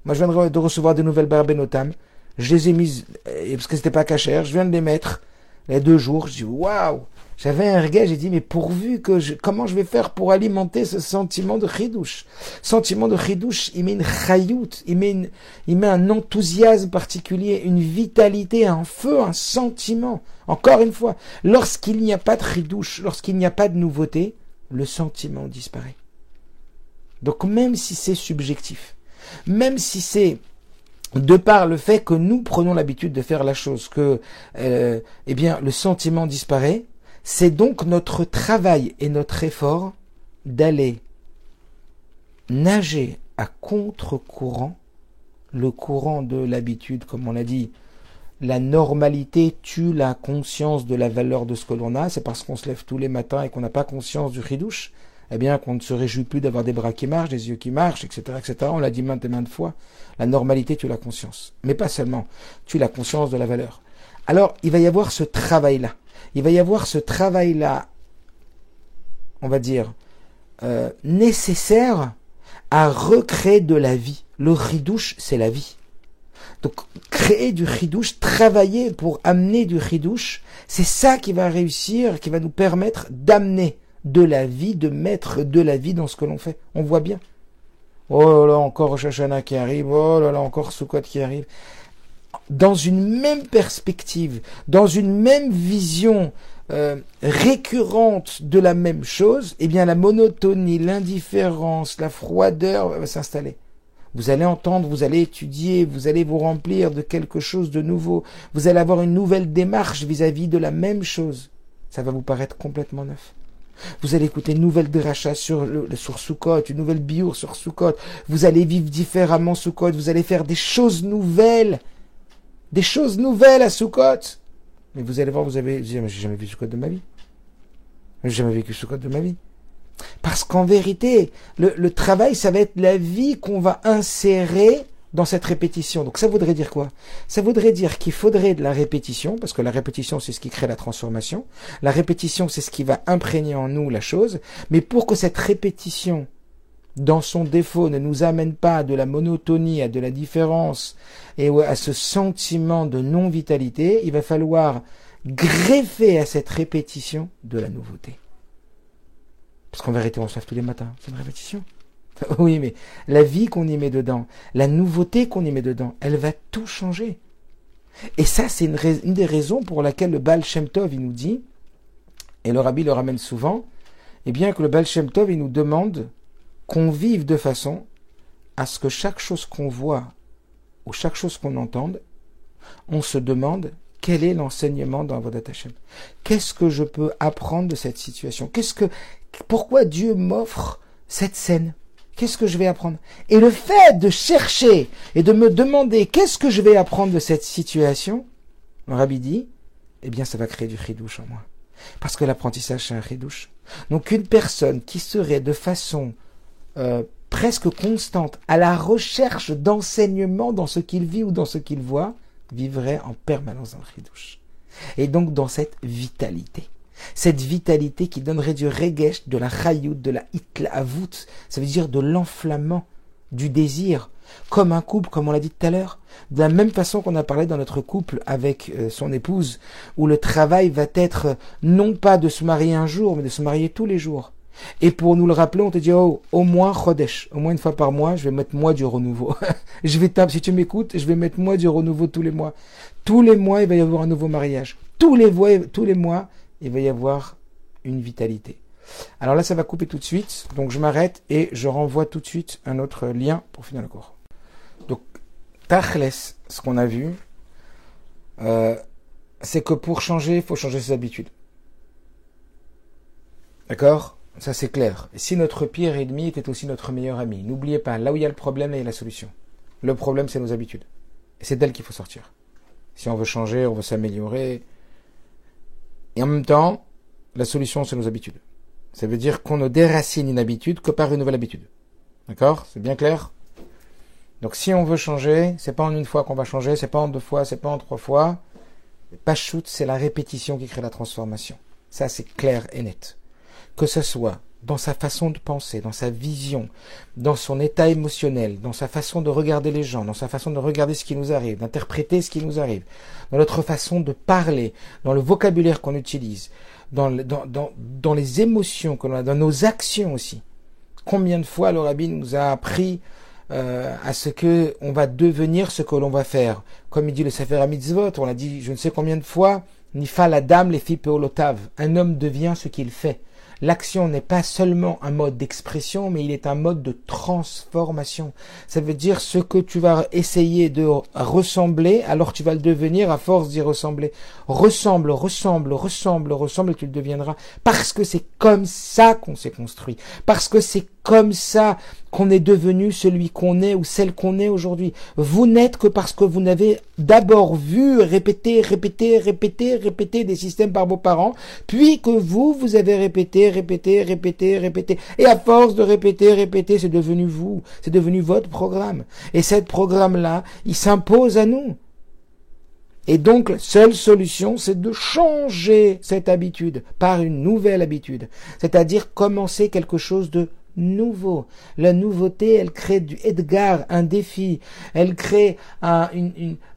Moi, je viens de recevoir de nouvelles barbenotam. Je les ai mises, parce que c'était pas cachère, je viens de les mettre les 2 jours. Je dis, waouh! J'avais un regret, j'ai dit, mais pourvu comment je vais faire pour alimenter ce sentiment de chidouche? Sentiment de chidouche, il met une chayout, il met un enthousiasme particulier, une vitalité, un feu, un sentiment. Encore une fois, lorsqu'il n'y a pas de chidouche, lorsqu'il n'y a pas de nouveauté, le sentiment disparaît. Donc même si c'est subjectif, même si c'est de par le fait que nous prenons l'habitude de faire la chose, que le sentiment disparaît, c'est donc notre travail et notre effort d'aller nager à contre-courant, le courant de l'habitude, comme on l'a dit. La normalité tue la conscience de la valeur de ce que l'on a. C'est parce qu'on se lève tous les matins et qu'on n'a pas conscience du chidouche, eh bien qu'on ne se réjouit plus d'avoir des bras qui marchent, des yeux qui marchent, etc., etc. On l'a dit maintes et maintes fois. La normalité tue la conscience. Mais pas seulement, tue la conscience de la valeur. Alors, il va y avoir ce travail-là. Il va y avoir ce travail-là, on va dire, nécessaire à recréer de la vie. Le chidouche, c'est la vie. Donc, créer du chidouche, travailler pour amener du chidouche, c'est ça qui va réussir, qui va nous permettre d'amener de la vie, de mettre de la vie dans ce que l'on fait. On voit bien. Oh là là, encore Rosh Hashanah qui arrive, oh là là, encore Sukkot qui arrive. Dans une même perspective, dans une même vision récurrente de la même chose, eh bien la monotonie, l'indifférence, la froideur va s'installer. Vous allez entendre, vous allez étudier, vous allez vous remplir de quelque chose de nouveau. Vous allez avoir une nouvelle démarche vis-à-vis de la même chose. Ça va vous paraître complètement neuf. Vous allez écouter une nouvelle dracha sur Sukkot, une nouvelle biour sur Sukkot. Vous allez vivre différemment Sukkot. Vous allez faire des choses nouvelles. Des choses nouvelles à Sukkot. Mais vous allez voir, vous allez dire, mais j'ai jamais vu Sukkot de ma vie. J'ai jamais vécu Sukkot de ma vie. Parce qu'en vérité, le travail, ça va être la vie qu'on va insérer dans cette répétition. Donc ça voudrait dire quoi? Ça voudrait dire qu'il faudrait de la répétition, parce que la répétition, c'est ce qui crée la transformation. La répétition, c'est ce qui va imprégner en nous la chose. Mais pour que cette répétition, dans son défaut, ne nous amène pas à de la monotonie, à de la différence, et à ce sentiment de non-vitalité, il va falloir greffer à cette répétition de la nouveauté. Parce qu'en vérité, on se lève tous les matins. C'est une répétition. Oui, mais la vie qu'on y met dedans, la nouveauté qu'on y met dedans, elle va tout changer. Et ça, c'est une des raisons pour laquelle le Baal Shem Tov, il nous dit, et le Rabbi le ramène souvent, eh bien que le Baal Shem Tov, il nous demande qu'on vive de façon à ce que chaque chose qu'on voit ou chaque chose qu'on entende, on se demande quel est l'enseignement dans Avodat Hashem. Qu'est-ce que je peux apprendre de cette situation? Pourquoi Dieu m'offre cette scène? Qu'est-ce que je vais apprendre? Et le fait de chercher et de me demander qu'est-ce que je vais apprendre de cette situation, le Rabbi dit, eh bien ça va créer du chidouche en moi. Parce que l'apprentissage, c'est un chidouche. Donc une personne qui serait de façon presque constante à la recherche d'enseignement dans ce qu'il vit ou dans ce qu'il voit, vivrait en permanence dans le chidouche. Et donc dans cette vitalité. Cette vitalité qui donnerait du regesh, de la chayout, de la hitlaavout, ça veut dire de l'enflammement, du désir, comme un couple, comme on l'a dit tout à l'heure. De la même façon qu'on a parlé dans notre couple avec son épouse, où le travail va être non pas de se marier un jour, mais de se marier tous les jours. Et pour nous le rappeler, on te dit, oh, au moins Chodesh, au moins une fois par mois, je vais mettre moi du renouveau. Si tu m'écoutes, je vais mettre moi du renouveau tous les mois. Tous les mois, il va y avoir un nouveau mariage. Tous les mois, il va y avoir une vitalité. Alors là, ça va couper tout de suite, donc je m'arrête et je renvoie tout de suite un autre lien pour finir le cours. Donc, Tachles, ce qu'on a vu, c'est que pour changer, il faut changer ses habitudes. D'accord ? Ça, c'est clair. Et si notre pire ennemi était aussi notre meilleur ami, n'oubliez pas, là où il y a le problème, là il y a la solution. Le problème, c'est nos habitudes. Et c'est d'elles qu'il faut sortir. Si on veut changer, on veut s'améliorer. Et en même temps, la solution, c'est nos habitudes. Ça veut dire qu'on ne déracine une habitude que par une nouvelle habitude. D'accord ? C'est bien clair ? Donc si on veut changer, c'est pas en une fois qu'on va changer, c'est pas en 2 fois, c'est pas en 3 fois. Pachout, c'est la répétition qui crée la transformation. Ça, c'est clair et net. Que ce soit dans sa façon de penser, dans sa vision, dans son état émotionnel, dans sa façon de regarder les gens, dans sa façon de regarder ce qui nous arrive, d'interpréter ce qui nous arrive, dans notre façon de parler, dans le vocabulaire qu'on utilise, dans les émotions que l'on a, dans nos actions aussi. Combien de fois le Rabbi nous a appris à ce que on va devenir ce que l'on va faire. Comme il dit le Sefer HaMitzvot, on l'a dit je ne sais combien de fois, Nifal Adam lefi peolotav. Un homme devient ce qu'il fait. L'action n'est pas seulement un mode d'expression, mais il est un mode de transformation. Ça veut dire ce que tu vas essayer de ressembler, alors tu vas le devenir à force d'y ressembler. Ressemble, et tu le deviendras. Parce que c'est comme ça qu'on s'est construit. Parce que c'est comme ça qu'on est devenu celui qu'on est ou celle qu'on est aujourd'hui. Vous n'êtes que parce que vous n'avez d'abord vu répéter des systèmes par vos parents, puis que vous avez répété. Et à force de répéter, c'est devenu vous. C'est devenu votre programme. Et ce programme-là, il s'impose à nous. Et donc, la seule solution, c'est de changer cette habitude par une nouvelle habitude. C'est-à-dire commencer quelque chose de nouveau. La nouveauté, elle crée du Edgar, un défi. Elle crée un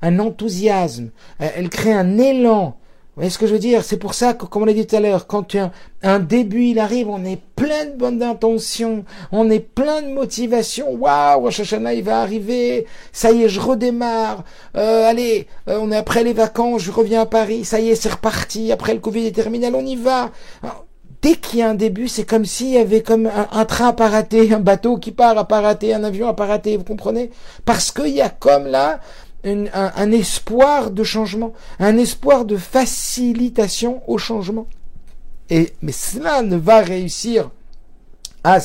enthousiasme. Elle crée un élan. Vous voyez ce que je veux dire? C'est pour ça que, comme on l'a dit tout à l'heure, quand un début il arrive, on est plein de bonnes intentions, on est plein de motivation. Waouh, Rosh Hashanah il va arriver, ça y est, je redémarre. On est après les vacances, je reviens à Paris, ça y est, c'est reparti. Après le Covid est terminé, on y va. Alors, dès qu'il y a un début, c'est comme s'il y avait comme un train à pas rater, un bateau qui part à pas rater, un avion à pas rater, vous comprenez? Parce qu'il y a comme là un espoir de changement, un espoir de facilitation au changement. Mais cela ne va réussir à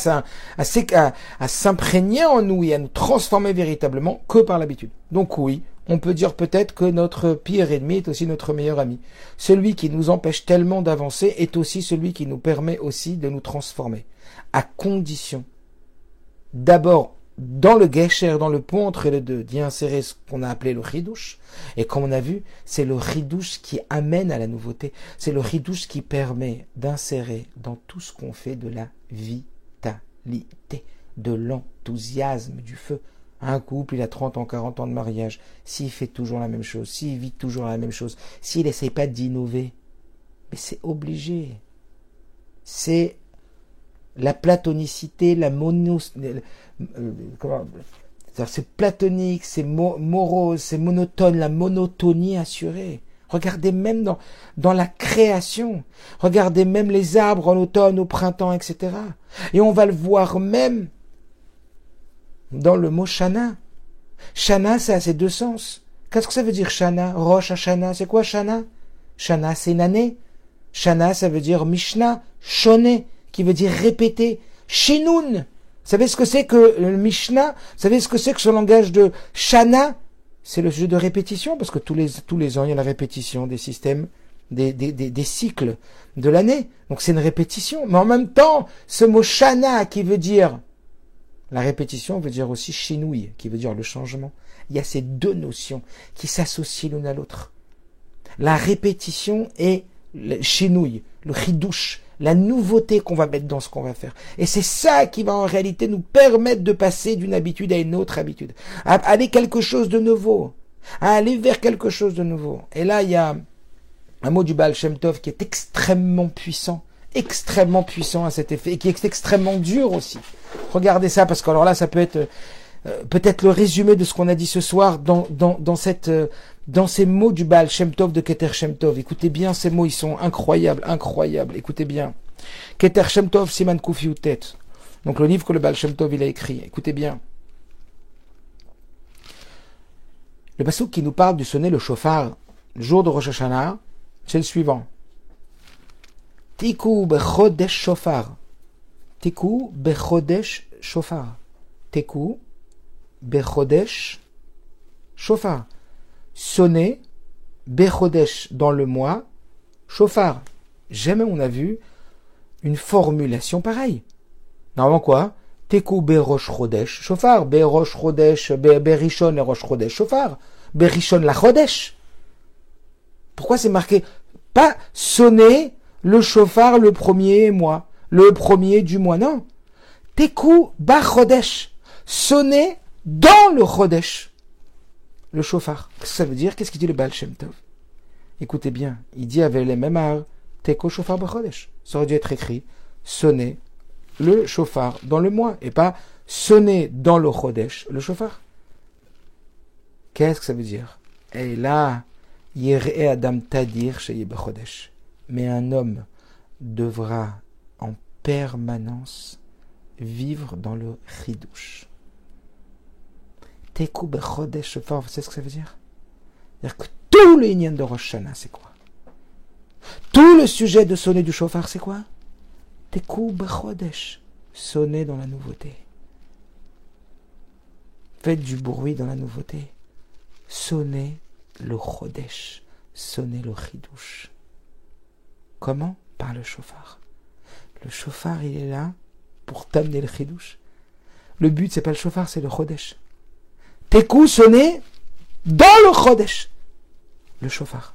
s'imprégner en nous et à nous transformer véritablement que par l'habitude. Donc oui, on peut dire peut-être que notre pire ennemi est aussi notre meilleur ami. Celui qui nous empêche tellement d'avancer est aussi celui qui nous permet aussi de nous transformer. À condition, d'abord, dans le Gesher, dans le pont entre les deux, d'y insérer ce qu'on a appelé le Chidouche. Et comme on a vu, c'est le Chidouche qui amène à la nouveauté. C'est le Chidouche qui permet d'insérer dans tout ce qu'on fait de la vitalité, de l'enthousiasme, du feu. Un couple, il a 30 ans, 40 ans de mariage. S'il fait toujours la même chose, s'il vit toujours la même chose, s'il n'essaye pas d'innover, mais c'est obligé. C'est la platonicité, c'est platonique, c'est morose, c'est monotone, la monotonie assurée. Regardez même dans la création, regardez même les arbres en automne, au printemps, etc. Et on va le voir même dans le mot Shana. Shana, ça a ses deux sens. Qu'est-ce que ça veut dire Shana? Rosh Hashanah, c'est quoi Shana? Shana, c'est une année. Shana, ça veut dire Mishnah, Shoné, qui veut dire répéter. Shinun, vous savez ce que c'est que le Mishnah? Vous savez ce que c'est que ce langage de Shana? C'est le jeu de répétition, parce que tous les ans, il y a la répétition des systèmes, des cycles de l'année. Donc c'est une répétition. Mais en même temps, ce mot Shana qui veut dire la répétition veut dire aussi Shinui, qui veut dire le changement. Il y a ces deux notions qui s'associent l'une à l'autre. La répétition et le Shinui, le Chidouche, la nouveauté qu'on va mettre dans ce qu'on va faire. Et c'est ça qui va en réalité nous permettre de passer d'une habitude à une autre habitude, à aller quelque chose de nouveau, à aller vers quelque chose de nouveau. Et là, il y a un mot du Baal Shem Tov qui est extrêmement puissant à cet effet, et qui est extrêmement dur aussi. Regardez ça, parce que alors là, ça peut être peut-être le résumé de ce qu'on a dit ce soir dans ces mots du Baal Shem Tov de Keter Shem Tov. Écoutez bien, ces mots, ils sont incroyables. Écoutez bien. Keter Shem Tov, Siman Kuf Yutet. Donc le livre que le Baal Shem Tov, il a écrit. Écoutez bien. Le passouk qui nous parle du sonner le shofar, le jour de Rosh Hashanah, c'est le suivant. Tiku bechodesh shofar. Tiku bechodesh shofar. Tiku bechodesh shofar. Sonner, bechodesh dans le mois, shofar. Jamais on a vu une formulation pareille. Normalement quoi? Teku berosh chodesh shofar. Berosh chodesh, berishon le rosh chodesh shofar. Berishon la chodesh. Pourquoi c'est marqué? Pas sonner le shofar le premier mois, le premier du mois, non. Teku ba chodesh. Sonner dans le chodesh. Le shofar. Qu'est-ce que ça veut dire? Qu'est-ce qu'il dit le Baal Shem Tov? Écoutez bien, il dit avec les mêmes arts, Teko shofar b'chodesh. Ça aurait dû être écrit, sonner le shofar dans le mois, et pas sonner dans le chodesh le shofar. Qu'est-ce que ça veut dire? Et là, Yir'e Adam Tadir sheye b'chodesh. Mais un homme devra en permanence vivre dans le chidouche. Teku bechodesh shofar, vous savez ce que ça veut dire? C'est-à-dire que tout le inyan de Rosh Hashanah, c'est quoi? Tout le sujet de sonner du shofar, c'est quoi? Teku bechodesh, sonner dans la nouveauté. Faites du bruit dans la nouveauté. Sonnez le chodesh, sonnez le chidouche. Comment? Par le shofar. Le shofar, il est là pour t'amener le chidouche. Le but, c'est pas le shofar, c'est le chodesh. Teku, sonner dans le chodesh. Le shofar.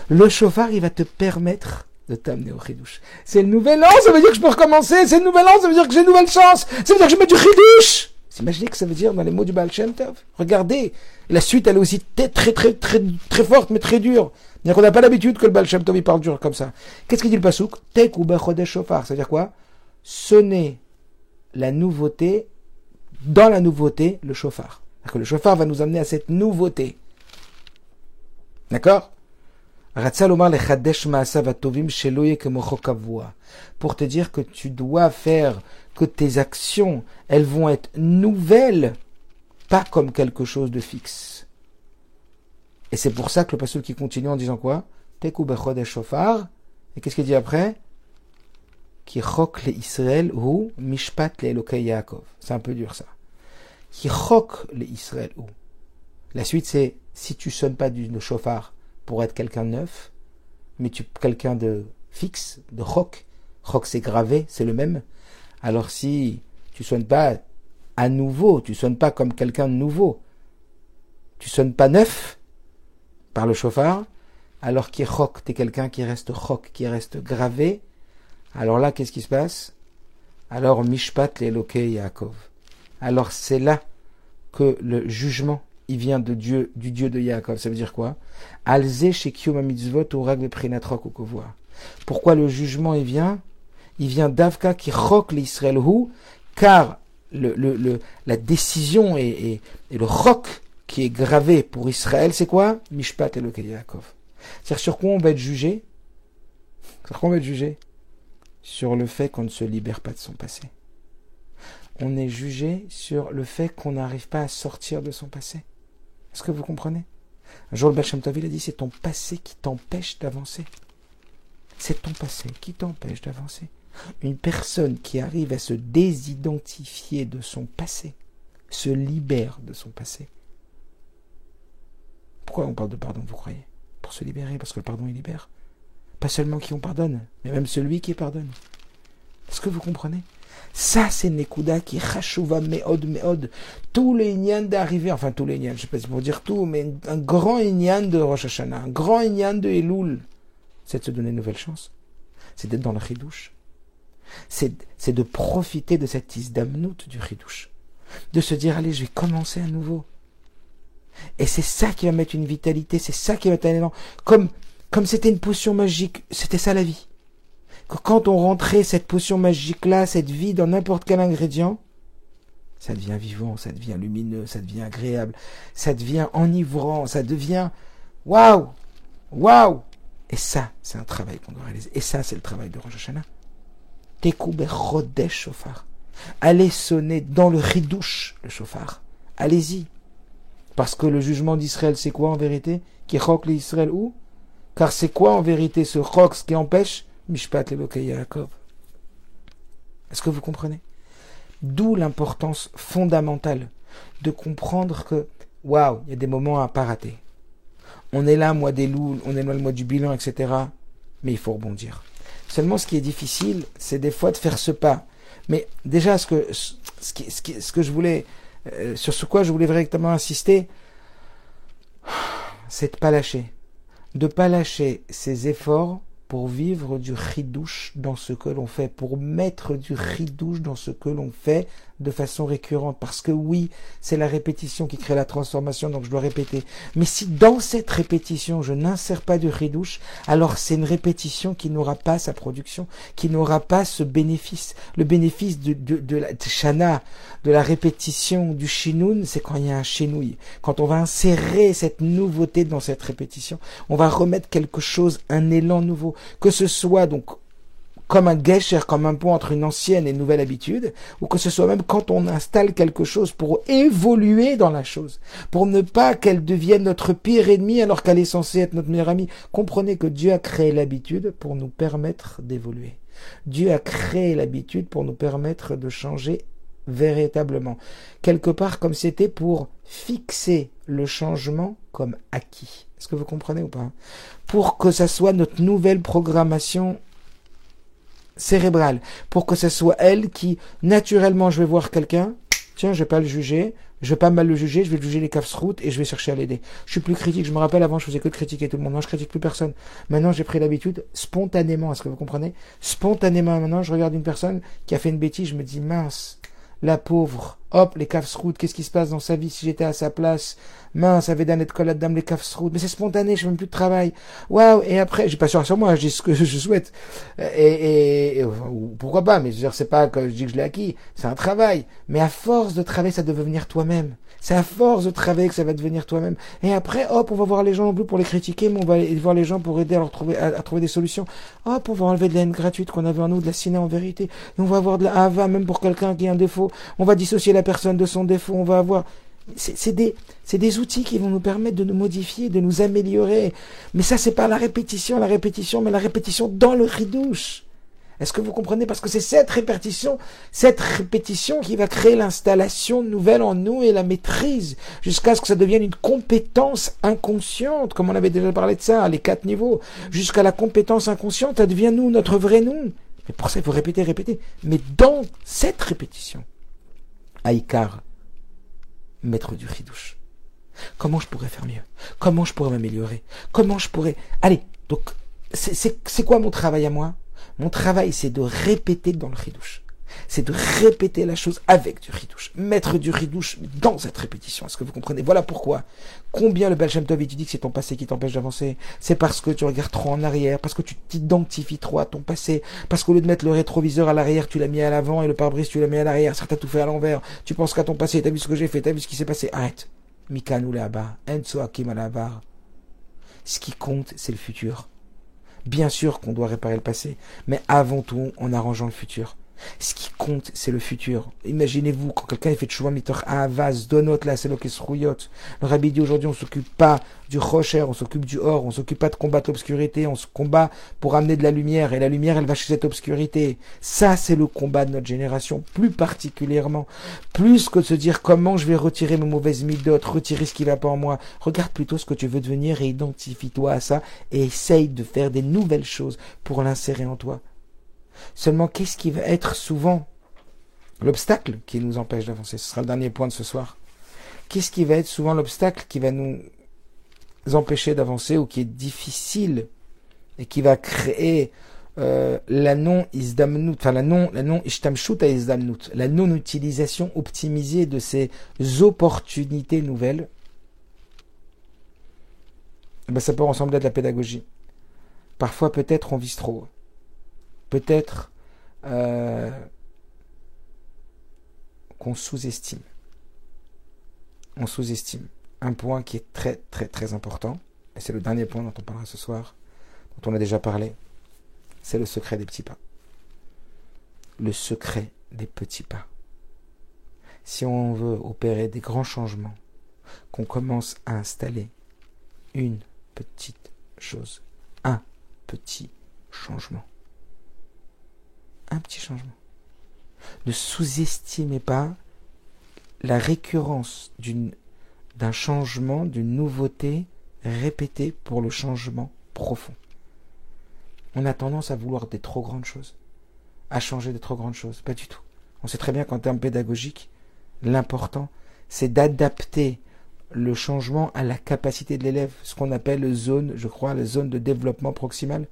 Le shofar, il va te permettre de t'amener au chidouche. C'est le nouvel an, ça veut dire que je peux recommencer. C'est le nouvel an, ça veut dire que j'ai une nouvelle chance. Ça veut dire que je mets du chidouche. Vous imaginez que ça veut dire dans les mots du Baal Shem Tov? Regardez. La suite, elle est aussi très forte, mais très dure. C'est-à-dire qu'on n'a pas l'habitude que le Baal Shem Tov, il parle dur comme ça. Qu'est-ce qu'il dit le pasouk? Teku bechodesh shofar. Ça veut dire quoi? Sonner la nouveauté, dans la nouveauté, le shofar. Que le shofar va nous amener à cette nouveauté. D'accord? Pour te dire que tu dois faire, que tes actions, elles vont être nouvelles, pas comme quelque chose de fixe. Et c'est pour ça que le pasteur qui continue en disant quoi? Teku bechodesh shofar. Et qu'est-ce qu'il dit après? Ki chok le Israël hu mishpat le Elokei Yaakov. C'est un peu dur ça. Qui choque les Israël ou. La suite c'est, si tu sonnes pas du shofar pour être quelqu'un de neuf, mais quelqu'un de fixe, de chok c'est gravé, c'est le même. Alors si tu sonnes pas à nouveau, tu sonnes pas comme quelqu'un de nouveau, tu sonnes pas neuf par le shofar, alors qui chok, t'es quelqu'un qui reste chok, qui reste gravé, alors là qu'est-ce qui se passe? Alors mishpat le Elokei Yaakov. Alors c'est là que le jugement, il vient de Dieu, du Dieu de Yaakov. Ça veut dire quoi? Alze shekium mitzvot urag beprinatrok ou kovoa. Pourquoi le jugement il vient? Il vient d'Avka qui chok l'Israël hu, car la décision et le chok qui est gravé pour Israël, c'est quoi? Mishpat Elokei Yaakov. C'est-à-dire sur quoi on va être jugé? Sur quoi on va être jugé? Sur le fait qu'on ne se libère pas de son passé. On est jugé sur le fait qu'on n'arrive pas à sortir de son passé. Est-ce que vous comprenez? Un jour, le Baal Shem Tov, il a dit, c'est ton passé qui t'empêche d'avancer. C'est ton passé qui t'empêche d'avancer. Une personne qui arrive à se désidentifier de son passé, se libère de son passé. Pourquoi on parle de pardon, vous croyez? Pour se libérer, parce que le pardon, il libère. Pas seulement qui on pardonne, mais même celui qui pardonne. Est-ce que vous comprenez? Ça, c'est Nekuda qui chashuva meod. Tous les inyan d'arriver, enfin tous les inyan, je ne sais pas si pour dire tout, mais un grand inyan de Rosh Hashanah, un grand inyan de Elul, c'est de se donner une nouvelle chance. C'est d'être dans le chidouche. C'est de profiter de cette isdamnout du chidouche. De se dire, allez, je vais commencer à nouveau. Et c'est ça qui va mettre une vitalité, c'est ça qui va être un élan. Comme c'était une potion magique, c'était ça la vie. Quand on rentrait cette potion magique-là, cette vie dans n'importe quel ingrédient, ça devient vivant, ça devient lumineux, ça devient agréable, ça devient enivrant, ça devient waouh, waouh. Et ça, c'est un travail qu'on doit réaliser. Et ça, c'est le travail de Rosh Hashanah. Tekou bechodesh shofar. Allez sonner dans le ridouche le shofar. Allez-y. Parce que le jugement d'Israël, c'est quoi en vérité? Qui chok l'Israël où? Car c'est quoi en vérité ce chok, ce qui empêche Mishpat Elokei Yaakov? Est-ce que vous comprenez? D'où l'importance fondamentale de comprendre que, waouh, il y a des moments à pas rater. On est là, mois des loups, on est là le mois du bilan, etc. Mais il faut rebondir. Seulement, ce qui est difficile, c'est des fois de faire ce pas. Mais déjà, ce que je voulais, sur ce quoi je voulais véritablement insister, c'est de pas lâcher. De pas lâcher ses efforts pour vivre du chidouche dans ce que l'on fait, pour mettre du chidouche dans ce que l'on fait de façon récurrente. Parce que oui, c'est la répétition qui crée la transformation, donc je dois répéter. Mais si dans cette répétition, je n'insère pas du chidouche, alors c'est une répétition qui n'aura pas sa production, qui n'aura pas ce bénéfice. Le bénéfice de la shana, de la répétition, du chinoun, c'est quand il y a un chinouille. Quand on va insérer cette nouveauté dans cette répétition, on va remettre quelque chose, un élan nouveau. Que ce soit donc comme un gesher, comme un pont entre une ancienne et une nouvelle habitude, ou que ce soit même quand on installe quelque chose pour évoluer dans la chose, pour ne pas qu'elle devienne notre pire ennemi alors qu'elle est censée être notre meilleure amie. Comprenez que Dieu a créé l'habitude pour nous permettre d'évoluer. Dieu a créé l'habitude pour nous permettre de changer véritablement. Quelque part comme c'était pour fixer le changement comme acquis. Est-ce que vous comprenez ou pas? Pour que ça soit notre nouvelle programmation cérébrale, pour que ce soit elle qui, naturellement, je vais voir quelqu'un, tiens, je vais pas le juger, je vais pas mal le juger, je vais le juger les kafsroutes et je vais chercher à l'aider. Je suis plus critique, je me rappelle avant, je faisais que de critiquer tout le monde, non, je critique plus personne. Maintenant, j'ai pris l'habitude, spontanément, est-ce que vous comprenez? Spontanément, maintenant, je regarde une personne qui a fait une bêtise, je me dis, mince, la pauvre, hop, les kafsroutes, qu'est-ce qui se passe dans sa vie si j'étais à sa place? Mince, avait d'un être collade dame les kafsroutes, mais c'est spontané, je fais même plus de travail. Waouh, et après, j'ai pas sur moi, je dis ce que je souhaite. Et pourquoi pas, mais je veux dire, c'est pas que je dis que je l'ai acquis, c'est un travail. Mais à force de travailler, ça doit devenir toi-même. C'est à force de travailler que ça va devenir toi-même. Et après, hop, on va voir les gens non plus pour les critiquer, mais on va aller voir les gens pour aider à trouver des solutions. Hop, on va enlever de la haine gratuite qu'on avait en nous, de la ciné en vérité. Et on va avoir de la hava, même pour quelqu'un qui a un défaut. On va dissocier la personne de son défaut. On va avoir... C'est des outils qui vont nous permettre de nous modifier, de nous améliorer. Mais ça, c'est pas la répétition, mais la répétition dans le ridouche. Est-ce que vous comprenez? Parce que c'est cette répétition qui va créer l'installation nouvelle en nous et la maîtrise, jusqu'à ce que ça devienne une compétence inconsciente, comme on avait déjà parlé de ça, les 4 niveaux. Jusqu'à la compétence inconsciente, ça devient nous, notre vrai nous. Mais pour ça, il faut répéter. Mais dans cette répétition, Aïkar, mettre du ridouche. Comment je pourrais faire mieux? Comment je pourrais m'améliorer? Allez, donc, c'est quoi mon travail à moi? Mon travail, c'est de répéter dans le ridouche. C'est de répéter la chose avec du ridouche. Mettre du ridouche dans cette répétition. Est-ce que vous comprenez? Voilà pourquoi. Combien le Baal Shem Tov étudie que c'est ton passé qui t'empêche d'avancer. C'est parce que tu regardes trop en arrière, parce que tu t'identifies trop à ton passé, parce qu'au lieu de mettre le rétroviseur à l'arrière, tu l'as mis à l'avant et le pare-brise, tu l'as mis à l'arrière. Ça t'a tout fait à l'envers. Tu penses qu'à ton passé, t'as vu ce que j'ai fait, t'as vu ce qui s'est passé. Arrête. Mikanu le'aba. Enso hakim alavar. Ce qui compte, c'est le futur. Bien sûr qu'on doit réparer le passé, mais avant tout en arrangeant le futur. Ce qui compte, c'est le futur. Imaginez-vous, quand quelqu'un fait tchouva mitor avaz, donot là, c'est le kesrouyot. Le rabbi dit aujourd'hui, on s'occupe pas du rocher, on s'occupe du or, on s'occupe pas de combattre l'obscurité, on se combat pour amener de la lumière, et la lumière, elle va chez cette obscurité. Ça, c'est le combat de notre génération, plus particulièrement. Plus que de se dire comment je vais retirer mes mauvaises midotes, retirer ce qui va pas en moi. Regarde plutôt ce que tu veux devenir et identifie-toi à ça, et essaye de faire des nouvelles choses pour l'insérer en toi. Seulement, qu'est-ce qui va être souvent l'obstacle qui nous empêche d'avancer? Ce sera le dernier point de ce soir. Qu'est-ce qui va être souvent l'obstacle qui va nous empêcher d'avancer ou qui est difficile et qui va créer la non-isdamnut, enfin la non-ishtamshut à isdamnut, la non-utilisation optimisée de ces opportunités nouvelles, ben ça peut ressembler à de la pédagogie. Parfois, peut-être, on vise trop. Peut-être qu'on sous-estime. On sous-estime un point qui est très, très, très important. Et c'est le dernier point dont on parlera ce soir, dont on a déjà parlé. C'est le secret des petits pas. Le secret des petits pas. Si on veut opérer des grands changements, qu'on commence à installer une petite chose, un petit changement. Un petit changement. Ne sous-estimez pas la récurrence d'un changement, d'une nouveauté répétée pour le changement profond. On a tendance à vouloir des trop grandes choses, à changer de trop grandes choses. Pas du tout. On sait très bien qu'en termes pédagogiques, l'important, c'est d'adapter le changement à la capacité de l'élève, ce qu'on appelle la zone de développement proximal.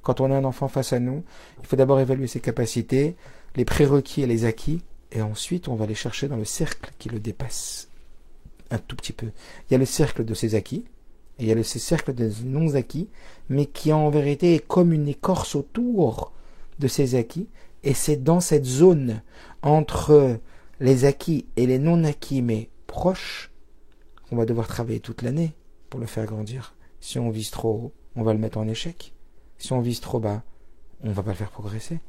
Quand on a un enfant face à nous, il faut d'abord évaluer ses capacités, les prérequis et les acquis, et ensuite on va les chercher dans le cercle qui le dépasse un tout petit peu. Il y a le cercle de ses acquis, et il y a le cercle des non-acquis, mais qui en vérité est comme une écorce autour de ses acquis, et c'est dans cette zone entre les acquis et les non-acquis, mais proches, qu'on va devoir travailler toute l'année pour le faire grandir. Si on vise trop haut, on va le mettre en échec. Si on vise trop bas, on ne va pas le faire progresser.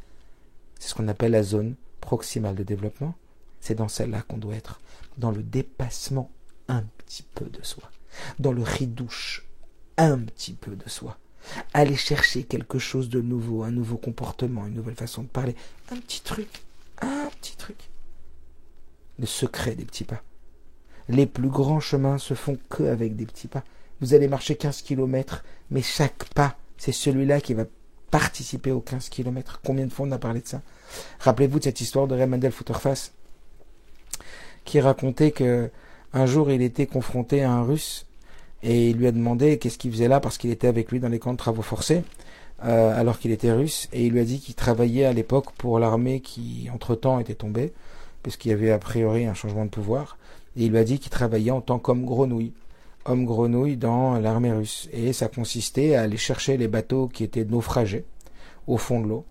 C'est ce qu'on appelle la zone proximale de développement. C'est dans celle-là qu'on doit être, dans le dépassement un petit peu de soi, dans le ridouche un petit peu de soi. Aller chercher quelque chose de nouveau, un nouveau comportement, une nouvelle façon de parler, un petit truc. Le secret des petits pas. Les plus grands chemins se font qu'avec des petits pas. Vous allez marcher 15 km, mais chaque pas, c'est celui-là qui va participer aux 15 km. Combien de fois on a parlé de ça? Rappelez-vous de cette histoire de Reb Mendel Futterfass, qui racontait que un jour il était confronté à un Russe, et il lui a demandé qu'est-ce qu'il faisait là, parce qu'il était avec lui dans les camps de travaux forcés, alors qu'il était russe, et il lui a dit qu'il travaillait à l'époque pour l'armée qui, entre-temps, était tombée, puisqu'il y avait a priori un changement de pouvoir. Et il lui a dit qu'il travaillait en tant qu'homme grenouille dans l'armée russe. Et ça consistait à aller chercher les bateaux qui étaient naufragés au fond de l'eau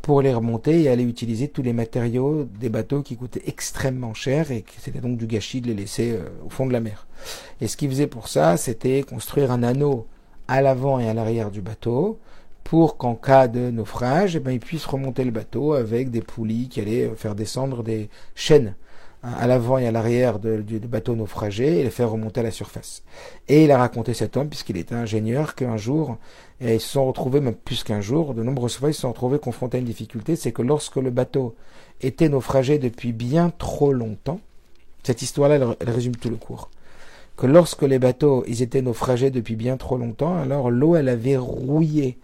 pour les remonter et aller utiliser tous les matériaux des bateaux qui coûtaient extrêmement cher et c'était donc du gâchis de les laisser au fond de la mer. Et ce qu'il faisait pour ça, c'était construire un anneau à l'avant et à l'arrière du bateau pour qu'en cas de naufrage, il puisse remonter le bateau avec des poulies qui allaient faire descendre des chaînes à l'avant et à l'arrière du bateau naufragé et les faire remonter à la surface. Et il a raconté cet homme, puisqu'il était ingénieur, qu'un jour, et ils se sont retrouvés, même plus qu'un jour, de nombreuses fois, ils se sont retrouvés confrontés à une difficulté, c'est que lorsque le bateau était naufragé depuis bien trop longtemps, cette histoire-là, elle résume tout le cours, que lorsque les bateaux, ils étaient naufragés depuis bien trop longtemps, alors l'eau, elle avait rouillé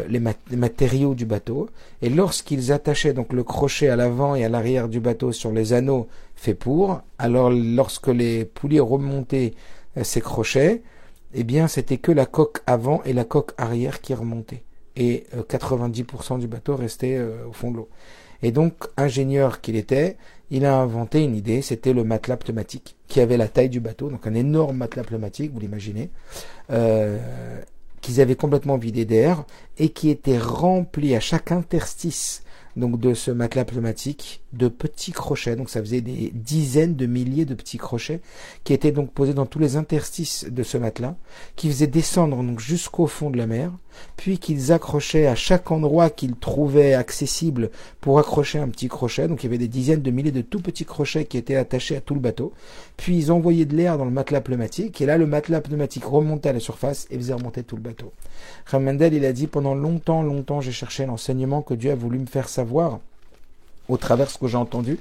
les matériaux du bateau, et lorsqu'ils attachaient donc le crochet à l'avant et à l'arrière du bateau sur les anneaux faits pour, alors lorsque les poulies remontaient ces crochets, eh bien c'était que la coque avant et la coque arrière qui remontaient, et 90% du bateau restait au fond de l'eau. Et donc, ingénieur qu'il était, il a inventé une idée, c'était le matelas pneumatique, qui avait la taille du bateau, donc un énorme matelas pneumatique, vous l'imaginez, qu'ils avaient complètement vidé d'air et qui était rempli à chaque interstice donc de ce matelas pneumatique de petits crochets. Donc ça faisait des dizaines de milliers de petits crochets qui étaient donc posés dans tous les interstices de ce matelas, qui faisaient descendre donc jusqu'au fond de la mer, puis qu'ils accrochaient à chaque endroit qu'ils trouvaient accessible pour accrocher un petit crochet. Donc il y avait des dizaines de milliers de tout petits crochets qui étaient attachés à tout le bateau. Puis ils envoyaient de l'air dans le matelas pneumatique, et là le matelas pneumatique remontait à la surface et faisait remonter tout le bateau. Reb Mendel, il a dit, pendant longtemps, j'ai cherché l'enseignement que Dieu a voulu me faire savoir au travers ce que j'ai entendu,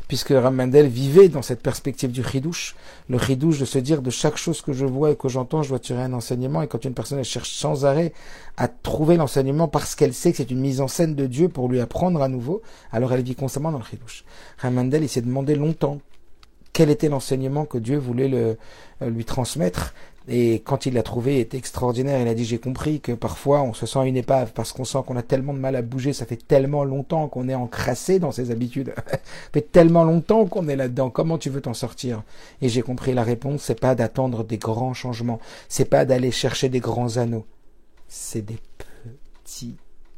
puisque Reb Mendel vivait dans cette perspective du chidouche, le chidouche de se dire de chaque chose que je vois et que j'entends, je dois tirer un enseignement, et quand une personne elle cherche sans arrêt à trouver l'enseignement parce qu'elle sait que c'est une mise en scène de Dieu pour lui apprendre à nouveau, alors elle vit constamment dans le chidouche. Reb Mendel, il s'est demandé longtemps quel était l'enseignement que Dieu voulait lui transmettre. Et quand il l'a trouvé, il était extraordinaire. Il a dit, j'ai compris que parfois on se sent une épave parce qu'on sent qu'on a tellement de mal à bouger. Ça fait tellement longtemps qu'on est encrassé dans ses habitudes. Ça fait tellement longtemps qu'on est là-dedans. Comment tu veux t'en sortir? Et j'ai compris la réponse, c'est pas d'attendre des grands changements. C'est pas d'aller chercher des grands anneaux. C'est des petits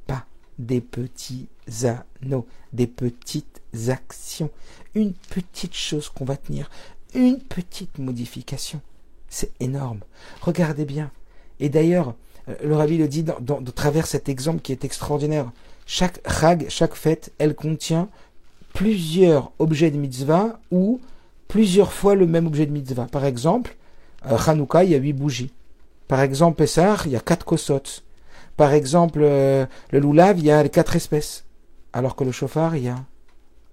pas, des petits anneaux, des petites actions. Une petite chose qu'on va tenir, une petite modification. C'est énorme. Regardez bien. Et d'ailleurs, le Rabbi le dit de travers cet exemple qui est extraordinaire. Chaque chag, chaque fête, elle contient plusieurs objets de mitzvah ou plusieurs fois le même objet de mitzvah. Par exemple, Hanouka, il y a 8 bougies. Par exemple, Pessah, il y a 4 kosot. Par exemple, le loulav, il y a 4 espèces. Alors que le shofar, il y a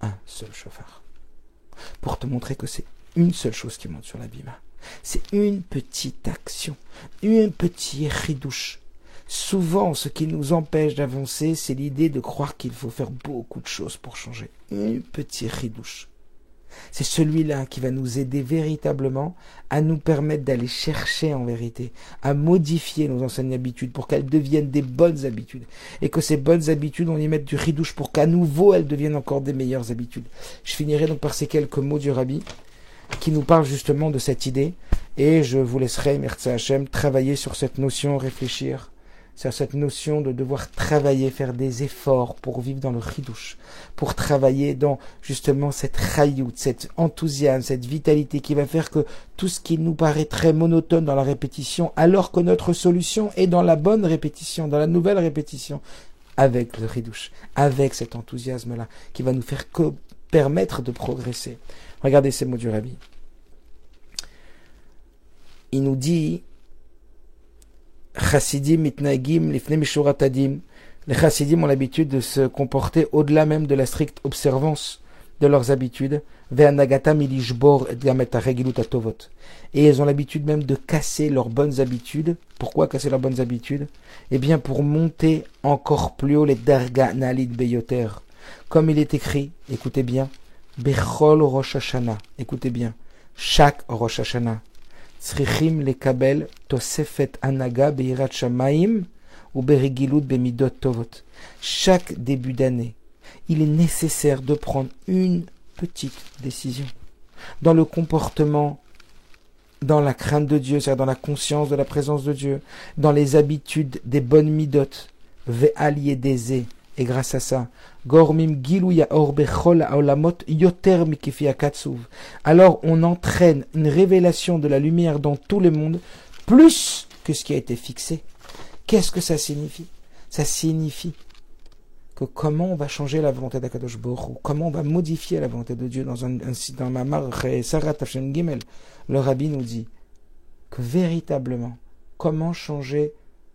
un seul shofar. Pour te montrer que c'est une seule chose qui monte sur la bima. C'est une petite action, une petite ridouche. Souvent, ce qui nous empêche d'avancer, c'est l'idée de croire qu'il faut faire beaucoup de choses pour changer. Une petite ridouche. C'est celui-là qui va nous aider véritablement à nous permettre d'aller chercher en vérité, à modifier nos anciennes habitudes pour qu'elles deviennent des bonnes habitudes. Et que ces bonnes habitudes, on y mette du ridouche pour qu'à nouveau elles deviennent encore des meilleures habitudes. Je finirai donc par ces quelques mots du Rabbi qui nous parle justement de cette idée, et je vous laisserai, merci Hachem, travailler sur cette notion, réfléchir sur cette notion de devoir travailler, faire des efforts pour vivre dans le chidouche, pour travailler dans justement cette chayout, cet enthousiasme, cette vitalité qui va faire que tout ce qui nous paraît très monotone dans la répétition, alors que notre solution est dans la bonne répétition, dans la nouvelle répétition, avec le chidouche, avec cet enthousiasme-là, qui va nous faire permettre de progresser. Regardez ces mots du Rabbi. Il nous dit Chassidim mitnagim lifnei mishuratadim. Les chassidim ont l'habitude de se comporter au-delà même de la stricte observance de leurs habitudes. Ve'anagatam ilishbor et gamet haregilut atovot. Et ils ont l'habitude même de casser leurs bonnes habitudes. Pourquoi casser leurs bonnes habitudes? Eh bien, pour monter encore plus haut les darga nalid beyoter. Comme il est écrit, écoutez bien, Bechol Rosh Hashanah, écoutez bien, chaque Rosh Hashanah, Tzrichim lekabel tosefet anaga beirat shamayim ou berigilut bemidot tovot. Chaque début d'année, il est nécessaire de prendre une petite décision dans le comportement, dans la crainte de Dieu, c'est-à-dire dans la conscience de la présence de Dieu, dans les habitudes des bonnes midot, ve'al yedeze. Et grâce à ça, Gormim Gilouya Orbechol Aolamot Yoter Mikifi Akatsuv. Alors on entraîne une révélation de la lumière dans tout le monde, plus que ce qui a été fixé. Qu'est-ce que ça signifie? Ça signifie que comment on va changer la volonté d'Akadosh Baruch Hu, comment on va modifier la volonté de Dieu dans un Mamar Sarat Hashem Gimel. Le Rabbi nous dit que véritablement, comment changer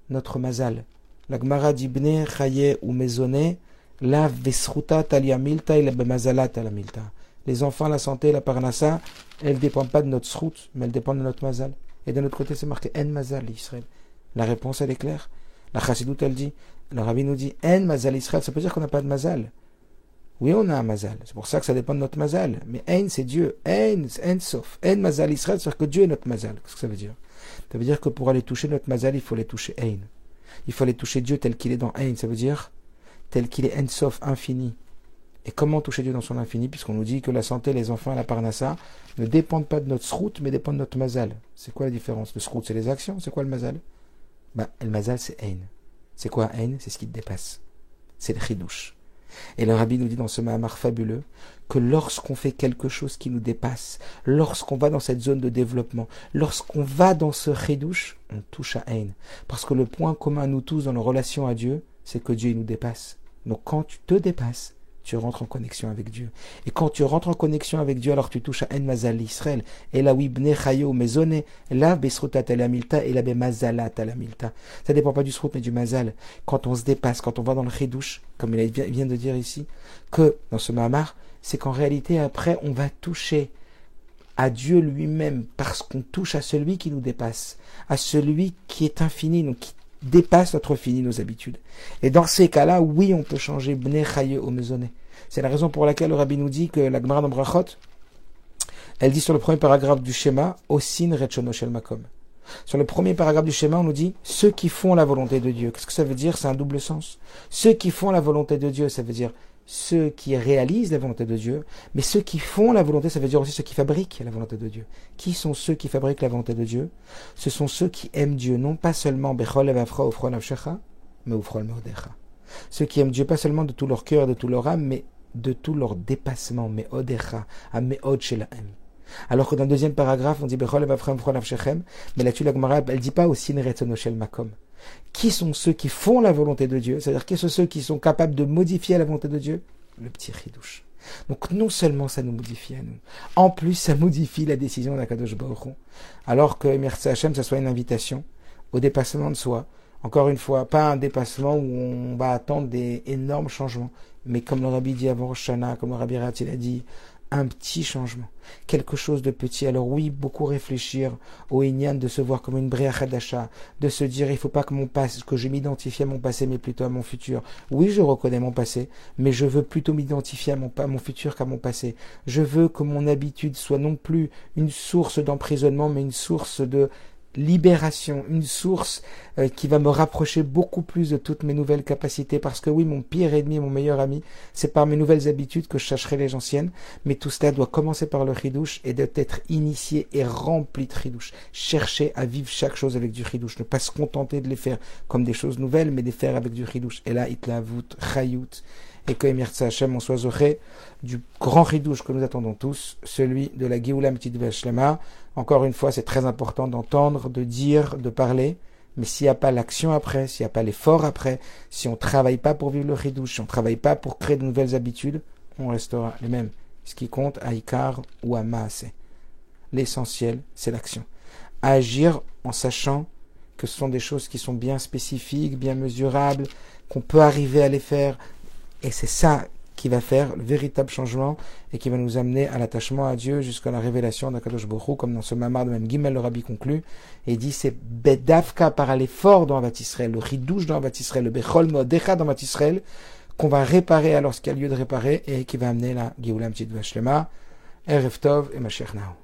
notre mazal? La Gemara dit Bnei Chaye ou Maisonné, la Vesruta Talia Milta et la Bemazala Talia Milta. Les enfants, la santé, la parnassa, elles ne dépendent pas de notre srout, mais elles dépendent de notre mazal. Et d'un autre côté, c'est marqué En Mazal Israël. La réponse, elle est claire. La Chassidut, elle dit, le Rabbi nous dit En Mazal Israël, ça peut dire qu'on n'a pas de mazal. Oui, on a un mazal. C'est pour ça que ça dépend de notre mazal. Mais En, c'est Dieu. En, c'est En sauf. En Mazal Israël, c'est-à-dire que Dieu est notre mazal. Qu'est-ce que ça veut dire? Ça veut dire que pour aller toucher notre mazal, il faut aller toucher En. Il faut aller toucher Dieu tel qu'il est dans Ein, ça veut dire tel qu'il est Ensof, infini. Et comment toucher Dieu dans son infini? Puisqu'on nous dit que la santé, les enfants, la parnassa ne dépendent pas de notre srout, mais dépendent de notre mazal. C'est quoi la différence? Le srout, c'est les actions. C'est quoi le mazal? Le mazal, c'est Ein. C'est quoi Ein? C'est ce qui te dépasse. C'est le chidouche. Et le Rabbi nous dit dans ce Mahamar fabuleux que lorsqu'on fait quelque chose qui nous dépasse, lorsqu'on va dans cette zone de développement, lorsqu'on va dans ce chidouche, on touche à Ein. Parce que le point commun nous tous dans nos relations à Dieu, c'est que Dieu il nous dépasse. Donc quand tu te dépasses, tu rentres en connexion avec Dieu. Et quand tu rentres en connexion avec Dieu, alors tu touches à En Mazal Israël. Et là, oui, Bnei Chayo Maisonné, là, Besruta Talamilta, et là, Bemazala Talamilta. Ça dépend pas du srout, mais du Mazal. Quand on se dépasse, quand on va dans le chidouche, comme il vient de dire ici, que dans ce Mahamar, c'est qu'en réalité, après, on va toucher à Dieu lui-même, parce qu'on touche à celui qui nous dépasse, à celui qui est infini, donc qui dépasse notre fini, nos habitudes. Et dans ces cas-là, oui, on peut changer Bnei Chaye au Maisonné. C'est la raison pour laquelle le Rabbi nous dit que la Gemara dans Brachot, Elle dit sur le premier paragraphe du schéma, Osin Rechono Shel Makom. Sur le premier paragraphe du schéma, on nous dit ceux qui font la volonté de Dieu. Qu'est-ce que ça veut dire? C'est un double sens. Ceux qui font la volonté de Dieu, ça veut dire ceux qui réalisent la volonté de Dieu, mais ceux qui font la volonté, ça veut dire aussi ceux qui fabriquent la volonté de Dieu. Qui sont ceux qui fabriquent la volonté de Dieu? Ce sont ceux qui aiment Dieu, non pas seulement Bechol Evavcha Ufro Nafshecha, mais Ufrol Meodecha. Ceux qui aiment Dieu pas seulement de tout leur cœur, de tout leur âme, mais de tout leur dépassement, Meodecha, à Meod Shelahem. Alors que dans le deuxième paragraphe, on dit Bechol Evavcha Ufro Nafshechem, mais là-dessus la Gemara, elle dit pas aussi Neretzono Shel Makom. Qui sont ceux qui font la volonté de Dieu? C'est-à-dire qui sont ceux qui sont capables de modifier la volonté de Dieu? Le petit chidouche. Donc non seulement ça nous modifie à nous, en plus ça modifie la décision d'Akadosh Baruch Hu. Alors que Merci Hashem, ça soit une invitation au dépassement de soi. Encore une fois, pas un dépassement où on va attendre des énormes changements, mais comme le Rabbi dit avant Rosh Hashanah, comme le Rabbi Ratil a dit, un petit changement, quelque chose de petit. Alors oui, beaucoup réfléchir au Inyan, de se voir comme une Bria Chadasha, de se dire il ne faut pas que je m'identifie à mon passé, mais plutôt à mon futur. Oui, je reconnais mon passé, mais je veux plutôt m'identifier à mon futur qu'à mon passé. Je veux que mon habitude soit non plus une source d'emprisonnement, mais une source de libération, une source qui va me rapprocher beaucoup plus de toutes mes nouvelles capacités, parce que oui, mon pire ennemi, mon meilleur ami, c'est par mes nouvelles habitudes que je chercherai les anciennes, mais tout cela doit commencer par le chidouche et d'être initié et rempli de chidouche. Chercher à vivre chaque chose avec du chidouche, ne pas se contenter de les faire comme des choses nouvelles, mais de les faire avec du chidouche. Et là, itlavut, chayut, et que Emirtsa Hashem, on soit zoché du grand chidouche que nous attendons tous, celui de la Géoula Mitzvah Shlema. Encore une fois, c'est très important d'entendre, de dire, de parler, mais s'il n'y a pas l'action après, s'il n'y a pas l'effort après, si on ne travaille pas pour vivre le chidouche, si on ne travaille pas pour créer de nouvelles habitudes, on restera les mêmes. Ce qui compte, à Ikar ou à Maaseh. L'essentiel, c'est l'action. Agir en sachant que ce sont des choses qui sont bien spécifiques, bien mesurables, qu'on peut arriver à les faire, et c'est ça qui va faire le véritable changement et qui va nous amener à l'attachement à Dieu jusqu'à la révélation d'Akadosh Baruch Hu, comme dans ce mamar de même Gimel, le Rabbi conclut, et il dit c'est Bedavka par l'effort dans Avat Yisrael, le Chidouche dans Avat Yisrael, le Bechol Modecha dans Avat Yisrael, qu'on va réparer alors qu'il y a lieu de réparer et qui va amener la Géoula Mitzvah Shlema, Erev Tov et Mashiach Nahou.